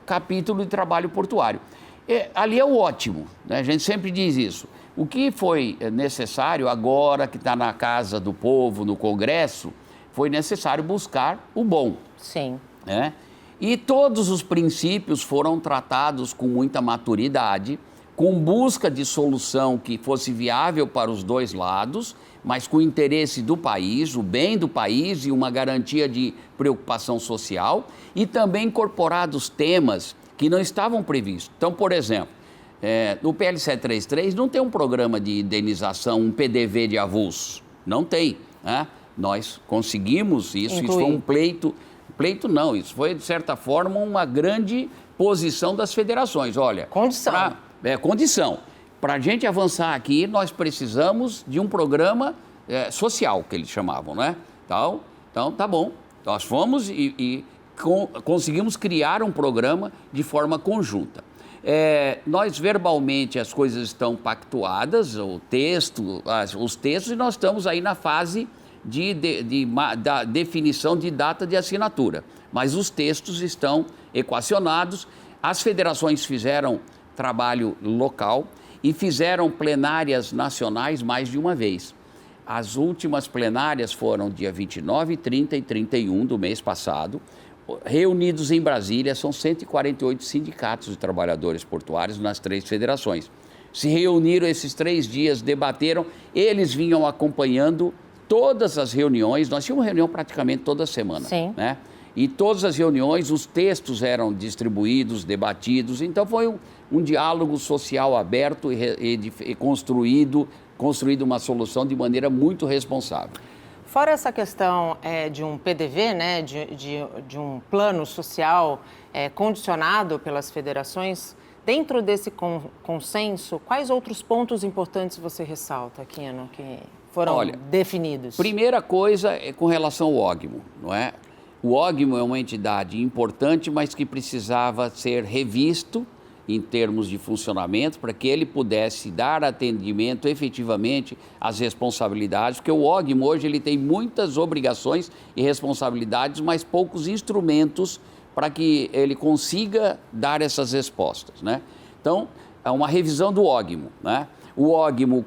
capítulo de trabalho portuário. Ali é o ótimo, né? A gente sempre diz isso. O que foi necessário agora que está na casa do povo, no Congresso, foi necessário buscar o bom. Sim. Né? E todos os princípios foram tratados com muita maturidade, com busca de solução que fosse viável para os dois lados, mas com o interesse do país, o bem do país e uma garantia de preocupação social, e também incorporados temas que não estavam previstos. Então, por exemplo, no PL 733 não tem um programa de indenização, um PDV de avulso. Não tem. Né? Nós conseguimos isso foi um pleito não, isso foi, de certa forma, uma grande posição das federações. Olha, condição. Condição. Para a gente avançar aqui, nós precisamos de um programa social, que eles chamavam, né? Então, tá bom. Nós fomos e conseguimos criar um programa de forma conjunta. Nós verbalmente as coisas estão pactuadas, os textos, e nós estamos aí na fase da definição de data de assinatura. Mas os textos estão equacionados, as federações fizeram trabalho local e fizeram plenárias nacionais mais de uma vez. As últimas plenárias foram dia 29, 30 e 31 do mês passado. Reunidos em Brasília, são 148 sindicatos de trabalhadores portuários nas 3 federações. Se reuniram esses 3 dias, debateram, eles vinham acompanhando todas as reuniões, nós tínhamos reunião praticamente toda semana. Sim. Né? E todas as reuniões, os textos eram distribuídos, debatidos, então foi um diálogo social aberto e construído uma solução de maneira muito responsável. Fora essa questão de um PDV, né, de um plano social condicionado pelas federações, dentro desse consenso, quais outros pontos importantes você ressalta, Quino, que foram definidos? Primeira coisa é com relação ao OGMO, não é? O OGMO é uma entidade importante, mas que precisava ser revisto em termos de funcionamento, para que ele pudesse dar atendimento efetivamente às responsabilidades, porque o OGMO hoje ele tem muitas obrigações e responsabilidades, mas poucos instrumentos para que ele consiga dar essas respostas, né? Então, é uma revisão do ógmo, né? O ógmo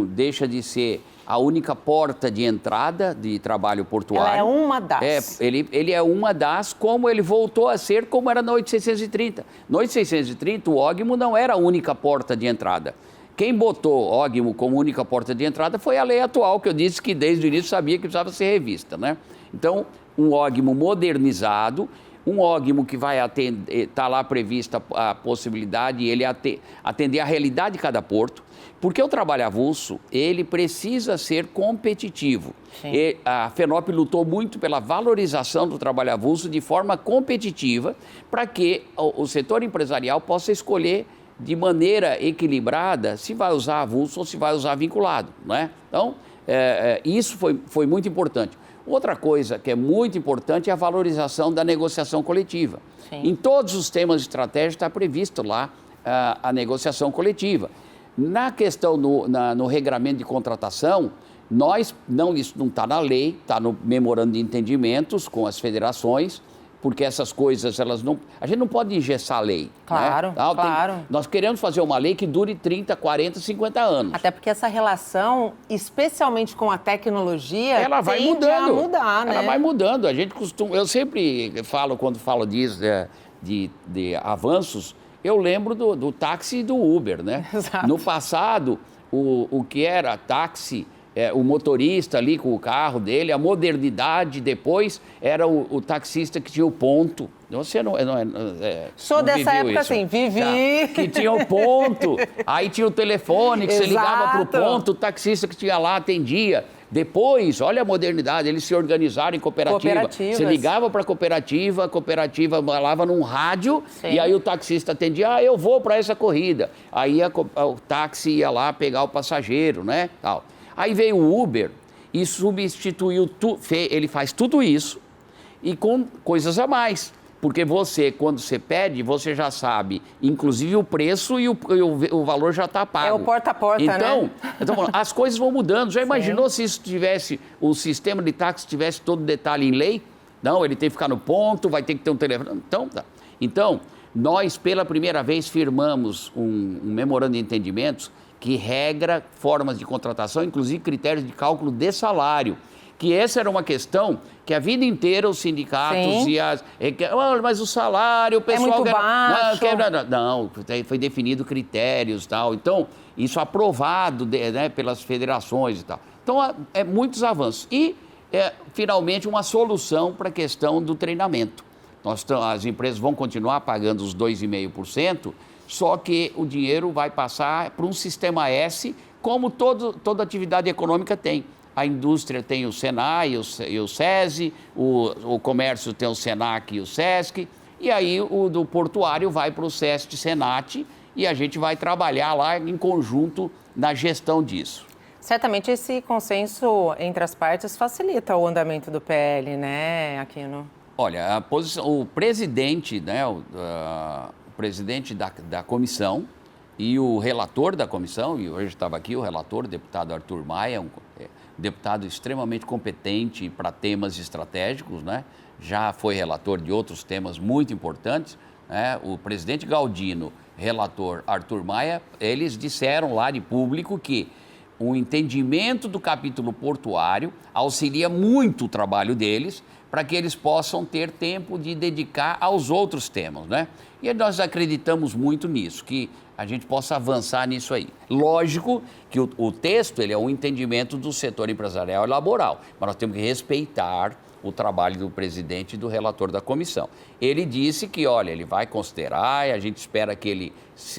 deixa de ser a única porta de entrada de trabalho portuário. Ela é uma das. Ele é uma das, como ele voltou a ser, como era na 8630. Na 8630, o ógmo não era a única porta de entrada. Quem botou ógmo como única porta de entrada foi a lei atual, que eu disse que desde o início sabia que precisava ser revista, né? Então, um ógmo modernizado, um ógmo que vai está lá prevista a possibilidade de ele atender a realidade de cada porto, porque o trabalho avulso, ele precisa ser competitivo. A FENOP lutou muito pela valorização do trabalho avulso de forma competitiva, para que o setor empresarial possa escolher de maneira equilibrada se vai usar avulso ou se vai usar vinculado, né? Então, isso foi muito importante. Outra coisa que é muito importante é a valorização da negociação coletiva. Sim. Em todos os temas de estratégia está previsto lá a negociação coletiva. Na questão, no regramento de contratação, isso não está na lei, está no memorando de entendimentos com as federações, porque essas coisas, a gente não pode engessar a lei. Claro, né? claro. Nós queremos fazer uma lei que dure 30, 40, 50 anos. Até porque essa relação, especialmente com a tecnologia, ela vai tende mudando. a mudar, né? Ela vai mudando. A gente eu sempre falo, quando falo disso, de avanços, eu lembro do táxi e do Uber, né? Exato. No passado, o que era táxi, o motorista ali com o carro dele, a modernidade depois era o taxista que tinha o ponto. Você não Sou não dessa época, isso. assim, vivi. Tá. Que tinha o ponto, aí tinha o telefone, que você ligava para o Exato. ponto, o taxista que tinha lá atendia. Depois, olha a modernidade, eles se organizaram em Cooperativas. Você ligava para a cooperativa falava num rádio. Sim. E aí o taxista atendia, eu vou para essa corrida. Aí o táxi ia lá pegar o passageiro, né? Tal. Aí veio o Uber e substituiu, ele faz tudo isso e com coisas a mais. Porque quando você pede, você já sabe, inclusive o preço e o valor já está pago. É o porta a porta, então, né? Então, as coisas vão mudando. Já imaginou se o sistema de táxi tivesse todo detalhe em lei? Não, ele tem que ficar no ponto, vai ter que ter um telefone. Então, nós, pela primeira vez, firmamos um memorando de entendimentos que regra formas de contratação, inclusive critérios de cálculo de salário. Que essa era uma questão que a vida inteira os sindicatos mas o salário, o pessoal... É muito baixo. Não, foi definido critérios e tal. Então, isso aprovado pelas federações e tal. Então, muitos avanços. E, finalmente, uma solução para a questão do treinamento. As empresas vão continuar pagando os 2,5%, só que o dinheiro vai passar para um sistema S, como toda atividade econômica tem. A indústria tem o Senai e o SESI, o comércio tem o Senac e o Sesc, e aí o do portuário vai para o SESC Senat, e a gente vai trabalhar lá em conjunto na gestão disso. Certamente esse consenso entre as partes facilita o andamento do PL, né, Aquino? Olha, o presidente, né, o presidente da comissão e o relator da comissão, e hoje estava aqui o relator, o deputado Arthur Maia, um deputado extremamente competente para temas estratégicos, né? Já foi relator de outros temas muito importantes, né? O presidente Galdino, relator Arthur Maia, eles disseram lá de público que o entendimento do capítulo portuário auxilia muito o trabalho deles para que eles possam ter tempo de dedicar aos outros temas, né? E nós acreditamos muito nisso, que a gente possa avançar nisso aí. Lógico que o texto ele é um entendimento do setor empresarial e laboral, mas nós temos que respeitar o trabalho do presidente e do relator da comissão. Ele disse que, olha, ele vai considerar e a gente espera que ele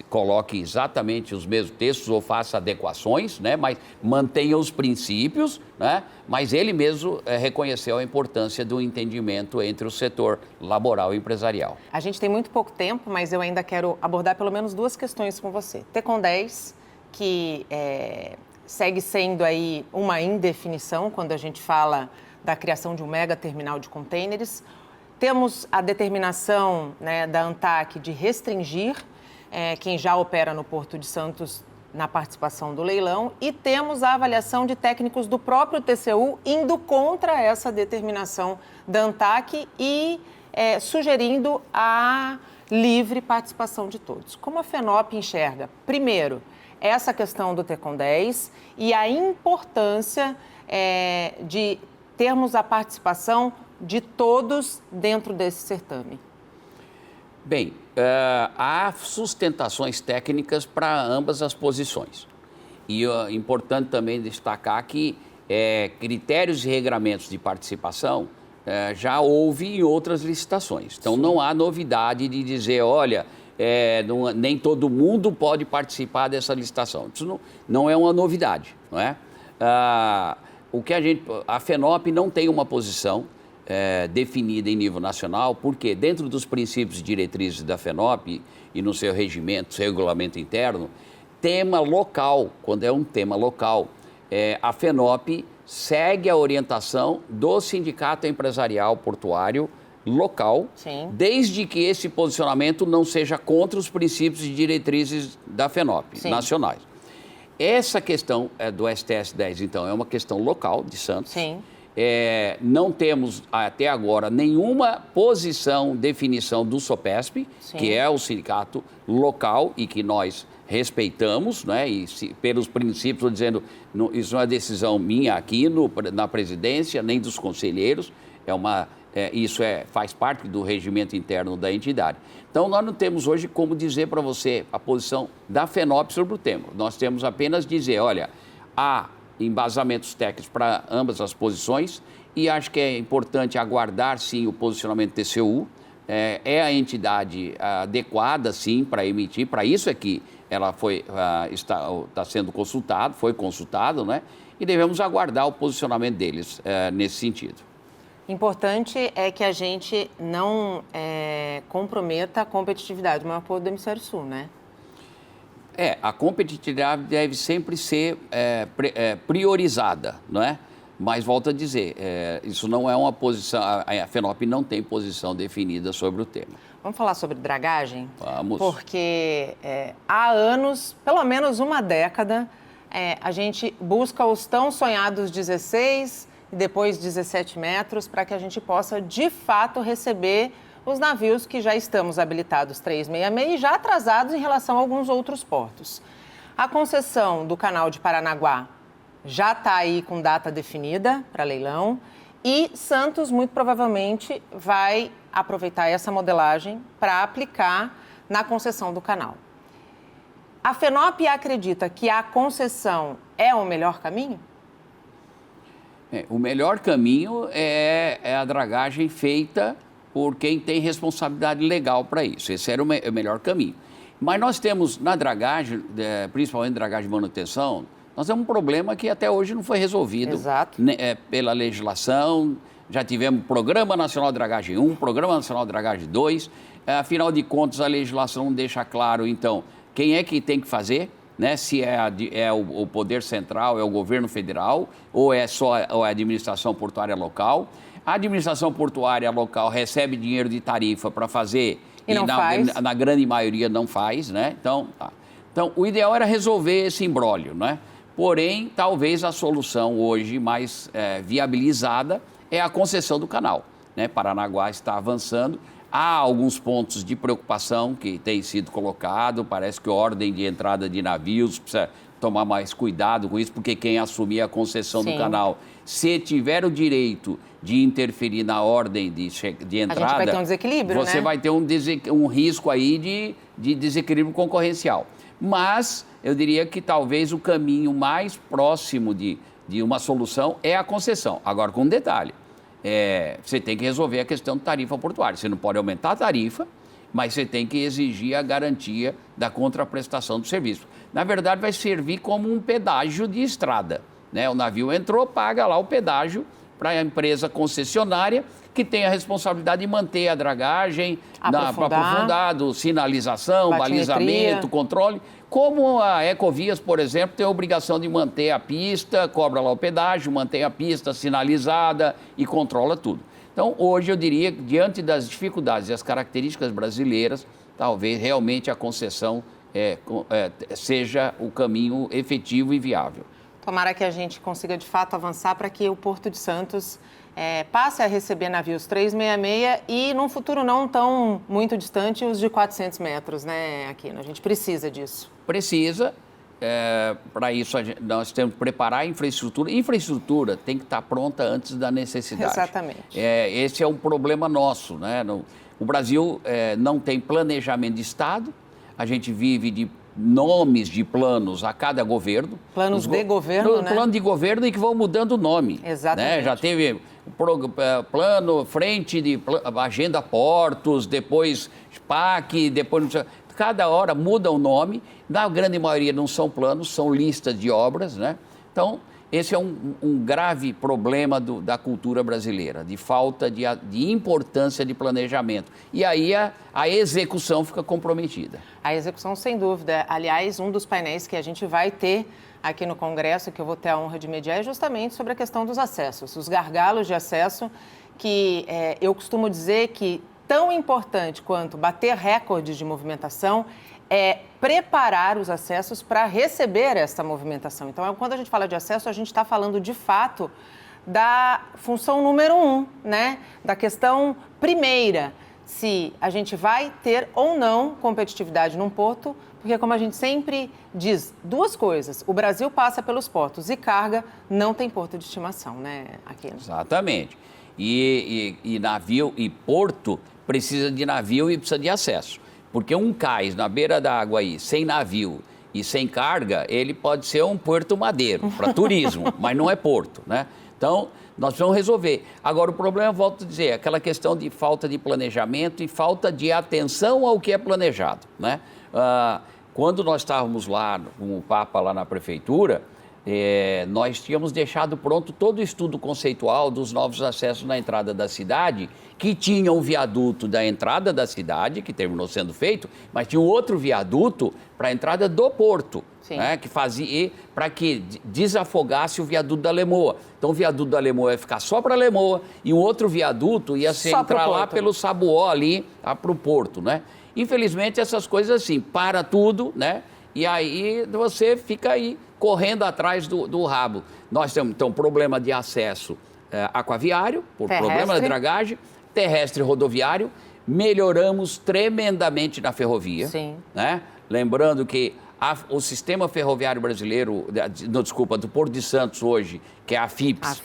coloque exatamente os mesmos textos ou faça adequações, né? Mas mantenha os princípios, né? Mas ele mesmo reconheceu a importância do entendimento entre o setor laboral e empresarial. A gente tem muito pouco tempo, mas eu ainda quero abordar pelo menos duas questões com você. Tecon 10, que segue sendo aí uma indefinição quando a gente fala da criação de um mega terminal de contêineres. Temos a determinação, né, da ANTAQ de restringir quem já opera no Porto de Santos na participação do leilão e temos a avaliação de técnicos do próprio TCU indo contra essa determinação da ANTAQ e sugerindo a livre participação de todos. Como a FENOP enxerga, primeiro, essa questão do TECOM 10 e a importância de termos a participação de todos dentro desse certame? Bem, há sustentações técnicas para ambas as posições. E é importante também destacar que critérios e regramentos de participação já houve em outras licitações. Então, não há novidade de dizer, olha, nem todo mundo pode participar dessa licitação. Isso não é uma novidade, não é? A FENOP não tem uma posição definida em nível nacional, porque dentro dos princípios e diretrizes da FENOP e no seu regimento, seu regulamento interno, tema local, quando é um tema local, a FENOP segue a orientação do Sindicato Empresarial Portuário local, Sim. desde que esse posicionamento não seja contra os princípios e diretrizes da FENOP, Sim. nacionais. Essa questão do STS 10, então, é uma questão local de Santos. Sim. Não temos, até agora, nenhuma posição, definição do SOPESP, Sim. que é o sindicato local e que nós respeitamos, né? E pelos princípios, estou dizendo, isso não é decisão minha aqui na presidência, nem dos conselheiros, faz parte do regimento interno da entidade. Então, nós não temos hoje como dizer para você a posição da FENOP sobre o tema. Nós temos apenas dizer, olha, há embasamentos técnicos para ambas as posições e acho que é importante aguardar, sim, o posicionamento do TCU. É a entidade adequada, sim, para emitir. Para isso é que ela está sendo consultada, foi consultado, né? E devemos aguardar o posicionamento deles nesse sentido. Importante é que a gente não comprometa a competitividade do maior porto do Hemisfério Sul, né? A competitividade deve sempre ser priorizada, não é? Mas, volto a dizer, isso não é uma posição, a FENOP não tem posição definida sobre o tema. Vamos falar sobre dragagem? Vamos. Porque há anos, pelo menos uma década, a gente busca os tão sonhados 16 e depois 17 metros para que a gente possa, de fato, receber os navios que já estamos habilitados 366 e já atrasados em relação a alguns outros portos. A concessão do canal de Paranaguá já está aí com data definida para leilão e Santos, muito provavelmente, vai aproveitar essa modelagem para aplicar na concessão do canal. A FENOP acredita que a concessão é o melhor caminho? O melhor caminho é a dragagem feita por quem tem responsabilidade legal para isso. Esse era o melhor caminho. Mas nós temos na dragagem, principalmente dragagem de manutenção, nós temos um problema que até hoje não foi resolvido. Exato. Pela legislação. Já tivemos Programa Nacional de Dragagem 1, Programa Nacional de Dragagem 2. Afinal de contas, a legislação deixa claro, então, quem é que tem que fazer, né? Se é o Poder Central, é o Governo Federal, ou é só a administração portuária local. A administração portuária local recebe dinheiro de tarifa para fazer e não faz. Na grande maioria não faz, né? Então, o ideal era resolver esse imbróglio, né? Porém, talvez a solução hoje mais viabilizada é a concessão do canal, né? Paranaguá está avançando. Há alguns pontos de preocupação que têm sido colocados. Parece que a ordem de entrada de navios precisa tomar mais cuidado com isso, porque quem assumir a concessão Sim. do canal, se tiver o direito de interferir na ordem de entrada... A gente vai ter um desequilíbrio, Você né? vai ter um risco aí de desequilíbrio concorrencial. Mas eu diria que talvez o caminho mais próximo de uma solução é a concessão. Agora, com um detalhe, você tem que resolver a questão de tarifa portuária. Você não pode aumentar a tarifa, mas você tem que exigir a garantia da contraprestação do serviço. Na verdade, vai servir como um pedágio de estrada, né? O navio entrou, paga lá o pedágio para a empresa concessionária, que tem a responsabilidade de manter a dragagem, aprofundado, sinalização, batimetria, balizamento, controle. Como a Ecovias, por exemplo, tem a obrigação de manter a pista, cobra lá o pedágio, mantém a pista sinalizada e controla tudo. Então, hoje eu diria que, diante das dificuldades e as características brasileiras, talvez realmente a concessão seja o caminho efetivo e viável. Tomara que a gente consiga, de fato, avançar para que o Porto de Santos passe a receber navios 366 e, num futuro não tão muito distante, os de 400 metros, né, Aquino? A gente precisa disso. Precisa. Para isso, nós temos que preparar a infraestrutura. Infraestrutura tem que estar pronta antes da necessidade. Exatamente. Esse é um problema nosso, né? O Brasil não tem planejamento de Estado, a gente vive de nomes de planos a cada governo. Planos de governo, né? Plano de governo e que vão mudando o nome. Exatamente. Né? Já teve plano, frente de agenda portos, depois PAC, depois... Cada hora muda o nome, na grande maioria não são planos, são listas de obras, né? Então, esse é um grave problema da cultura brasileira, de falta de importância de planejamento. E aí a execução fica comprometida. A execução, sem dúvida. Aliás, um dos painéis que a gente vai ter aqui no Congresso, que eu vou ter a honra de mediar, é justamente sobre a questão dos acessos, os gargalos de acesso, que eu costumo dizer que tão importante quanto bater recordes de movimentação é preparar os acessos para receber essa movimentação. Então, quando a gente fala de acesso, a gente está falando, de fato, da função número 1, né? Da questão primeira, se a gente vai ter ou não competitividade num porto, porque, como a gente sempre diz, duas coisas: o Brasil passa pelos portos e carga, não tem porto de estimação, né, Aquino? Exatamente. E navio e porto precisa de navio e precisa de acesso. Porque um cais na beira da água aí, sem navio e sem carga, ele pode ser um Porto Madeiro para turismo, mas não é porto, né? Então, nós precisamos resolver. Agora, o problema, volto a dizer, é aquela questão de falta de planejamento e falta de atenção ao que é planejado, né? Quando nós estávamos lá com o Papa lá na prefeitura, nós tínhamos deixado pronto todo o estudo conceitual dos novos acessos na entrada da cidade, que tinha um viaduto da entrada da cidade, que terminou sendo feito, mas tinha um outro viaduto para a entrada do porto, né, que fazia para que desafogasse o viaduto da Lemoa. Então, o viaduto da Lemoa ia ficar só para a Lemoa e um outro viaduto ia ser entrar lá pelo Sabuó ali, para o porto, né? Infelizmente, essas coisas assim, para tudo, né? E aí você fica aí correndo atrás do rabo. Nós temos, então, problema de acesso aquaviário, por problema de dragagem, terrestre e rodoviário. Melhoramos tremendamente na ferrovia. Sim. Né? Lembrando que o sistema ferroviário brasileiro, do Porto de Santos hoje, que é a FIPS,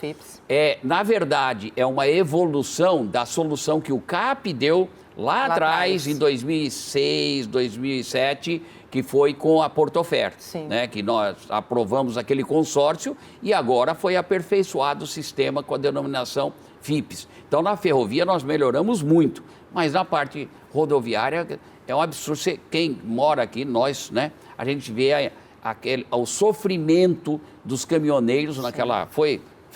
na verdade, é uma evolução da solução que o CAP deu lá atrás, em 2006, 2007, que foi com a Porto Oferta, né, que nós aprovamos aquele consórcio e agora foi aperfeiçoado o sistema com a denominação FIPS. Então, na ferrovia nós melhoramos muito, mas na parte rodoviária é um absurdo. Quem mora aqui, nós, né, a gente vê o sofrimento dos caminhoneiros naquela...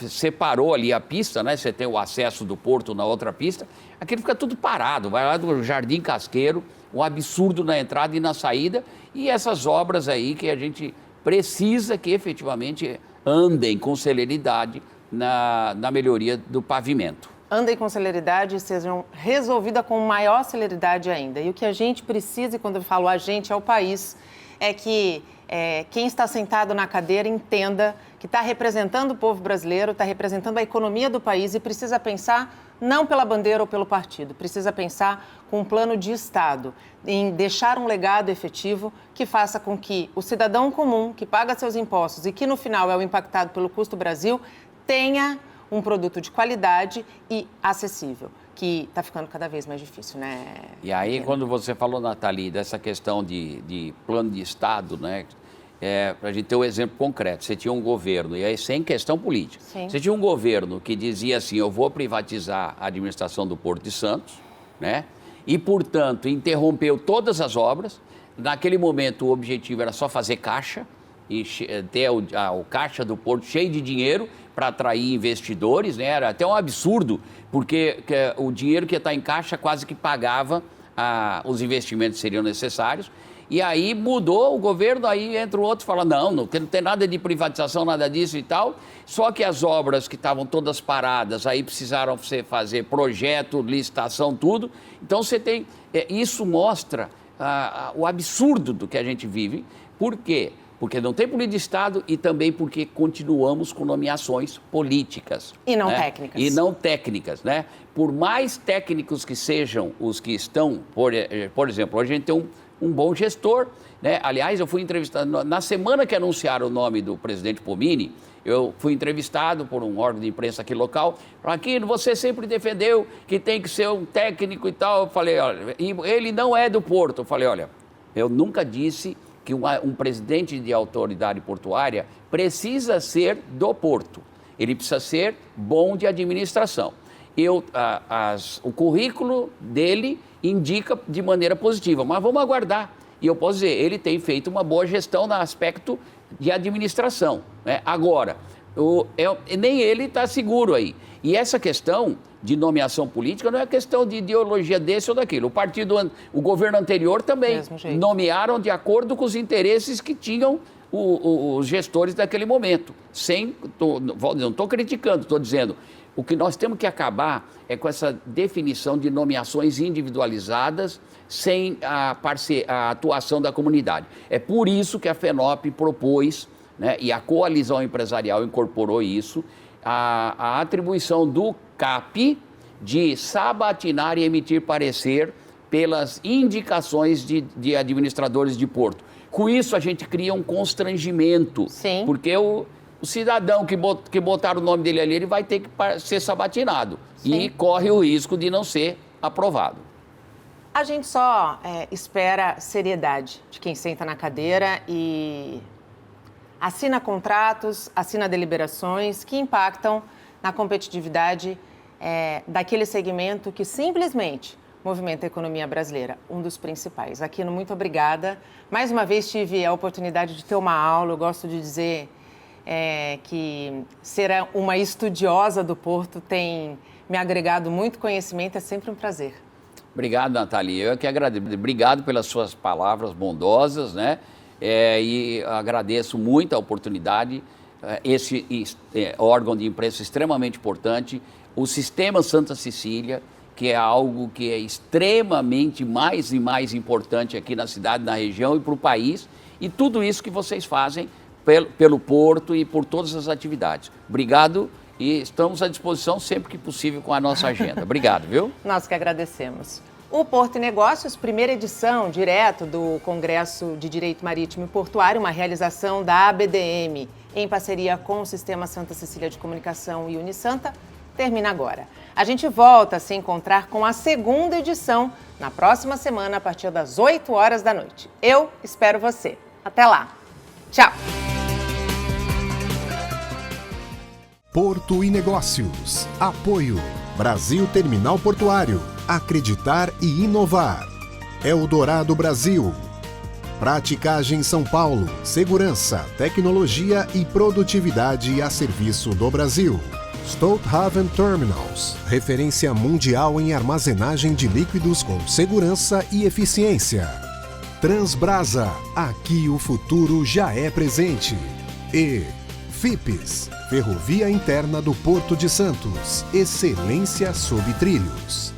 Separou ali a pista, né? Você tem o acesso do porto na outra pista, aquilo fica tudo parado, vai lá do Jardim Casqueiro, um absurdo na entrada e na saída, e essas obras aí que a gente precisa que efetivamente andem com celeridade na melhoria do pavimento. Andem com celeridade e sejam resolvidas com maior celeridade ainda. E o que a gente precisa, e quando eu falo a gente, é o país, é que quem está sentado na cadeira entenda que está representando o povo brasileiro, está representando a economia do país e precisa pensar não pela bandeira ou pelo partido, precisa pensar com um plano de Estado, em deixar um legado efetivo que faça com que o cidadão comum, que paga seus impostos e que no final é o impactado pelo custo Brasil, tenha um produto de qualidade e acessível, que está ficando cada vez mais difícil, né? E aí, quando você falou, Nathalie, dessa questão de plano de Estado, né? Para a gente ter um exemplo concreto, você tinha um governo, e aí sem questão política, você tinha um governo que dizia assim, eu vou privatizar a administração do Porto de Santos, né? E, portanto, interrompeu todas as obras. Naquele momento, o objetivo era só fazer caixa, e ter o caixa do Porto cheio de dinheiro para atrair investidores, né? Era até um absurdo, porque o dinheiro que ia estar em caixa quase que pagava os investimentos que seriam necessários. E aí mudou o governo, aí entra o outro e fala, não tem nada de privatização, nada disso e tal. Só que as obras que estavam todas paradas, aí precisaram você fazer projeto, licitação, tudo. Então você tem... isso mostra o absurdo do que a gente vive. Por quê? Porque não tem política de Estado e também porque continuamos com nomeações políticas. E não né? técnicas. E não técnicas, né? Por mais técnicos que sejam os que estão, por exemplo, hoje a gente tem um bom gestor, né? Aliás, eu fui entrevistado, na semana que anunciaram o nome do presidente Pomini, eu fui entrevistado por um órgão de imprensa aqui local. Aquino, você sempre defendeu que tem que ser um técnico e tal. Eu falei, olha, ele não é do Porto. Eu falei, olha, eu nunca disse que um presidente de autoridade portuária precisa ser do Porto. Ele precisa ser bom de administração. O currículo dele indica de maneira positiva, mas vamos aguardar. E eu posso dizer, ele tem feito uma boa gestão no aspecto de administração, né? Agora, nem ele está seguro aí. E essa questão de nomeação política não é questão de ideologia desse ou daquilo. O governo anterior também nomearam de acordo com os interesses que tinham os gestores daquele momento. Não estou criticando, estou dizendo, o que nós temos que acabar é com essa definição de nomeações individualizadas sem a atuação da comunidade. É por isso que a FENOP propôs, né, e a coalizão empresarial incorporou isso, a atribuição do CAP de sabatinar e emitir parecer pelas indicações de administradores de porto. Com isso, a gente cria um constrangimento. Sim. Porque o cidadão que botar o nome dele ali, ele vai ter que ser sabatinado. Sim. E corre o risco de não ser aprovado. A gente só espera seriedade de quem senta na cadeira e assina contratos, assina deliberações que impactam na competitividade daquele segmento que simplesmente movimenta a economia brasileira, um dos principais. Aquino, muito obrigada. Mais uma vez tive a oportunidade de ter uma aula, eu gosto de dizer que ser uma estudiosa do Porto tem me agregado muito conhecimento, é sempre um prazer. Obrigado, Nathalie. Eu que agradeço. Obrigado pelas suas palavras bondosas, né? E agradeço muito a oportunidade. Esse órgão de imprensa extremamente importante, o Sistema Santa Cecília, que é algo que é extremamente mais e mais importante aqui na cidade, na região e para o país, e tudo isso que vocês fazem pelo Porto e por todas as atividades. Obrigado. E estamos à disposição sempre que possível com a nossa agenda. Obrigado, viu? Nós que agradecemos. O Porto e Negócios, primeira edição, direto do Congresso de Direito Marítimo e Portuário, uma realização da ABDM, em parceria com o Sistema Santa Cecília de Comunicação e Unisanta, termina agora. A gente volta a se encontrar com a segunda edição na próxima semana, a partir das 8 horas da noite. Eu espero você. Até lá. Tchau. Porto e Negócios. Apoio. Brasil Terminal Portuário. Acreditar e inovar. Eldorado Brasil. Praticagem São Paulo. Segurança, tecnologia e produtividade a serviço do Brasil. Stolthaven Terminals. Referência mundial em armazenagem de líquidos com segurança e eficiência. Transbrasa. Aqui o futuro já é presente. E FIPES. Ferrovia Interna do Porto de Santos. Excelência sob trilhos.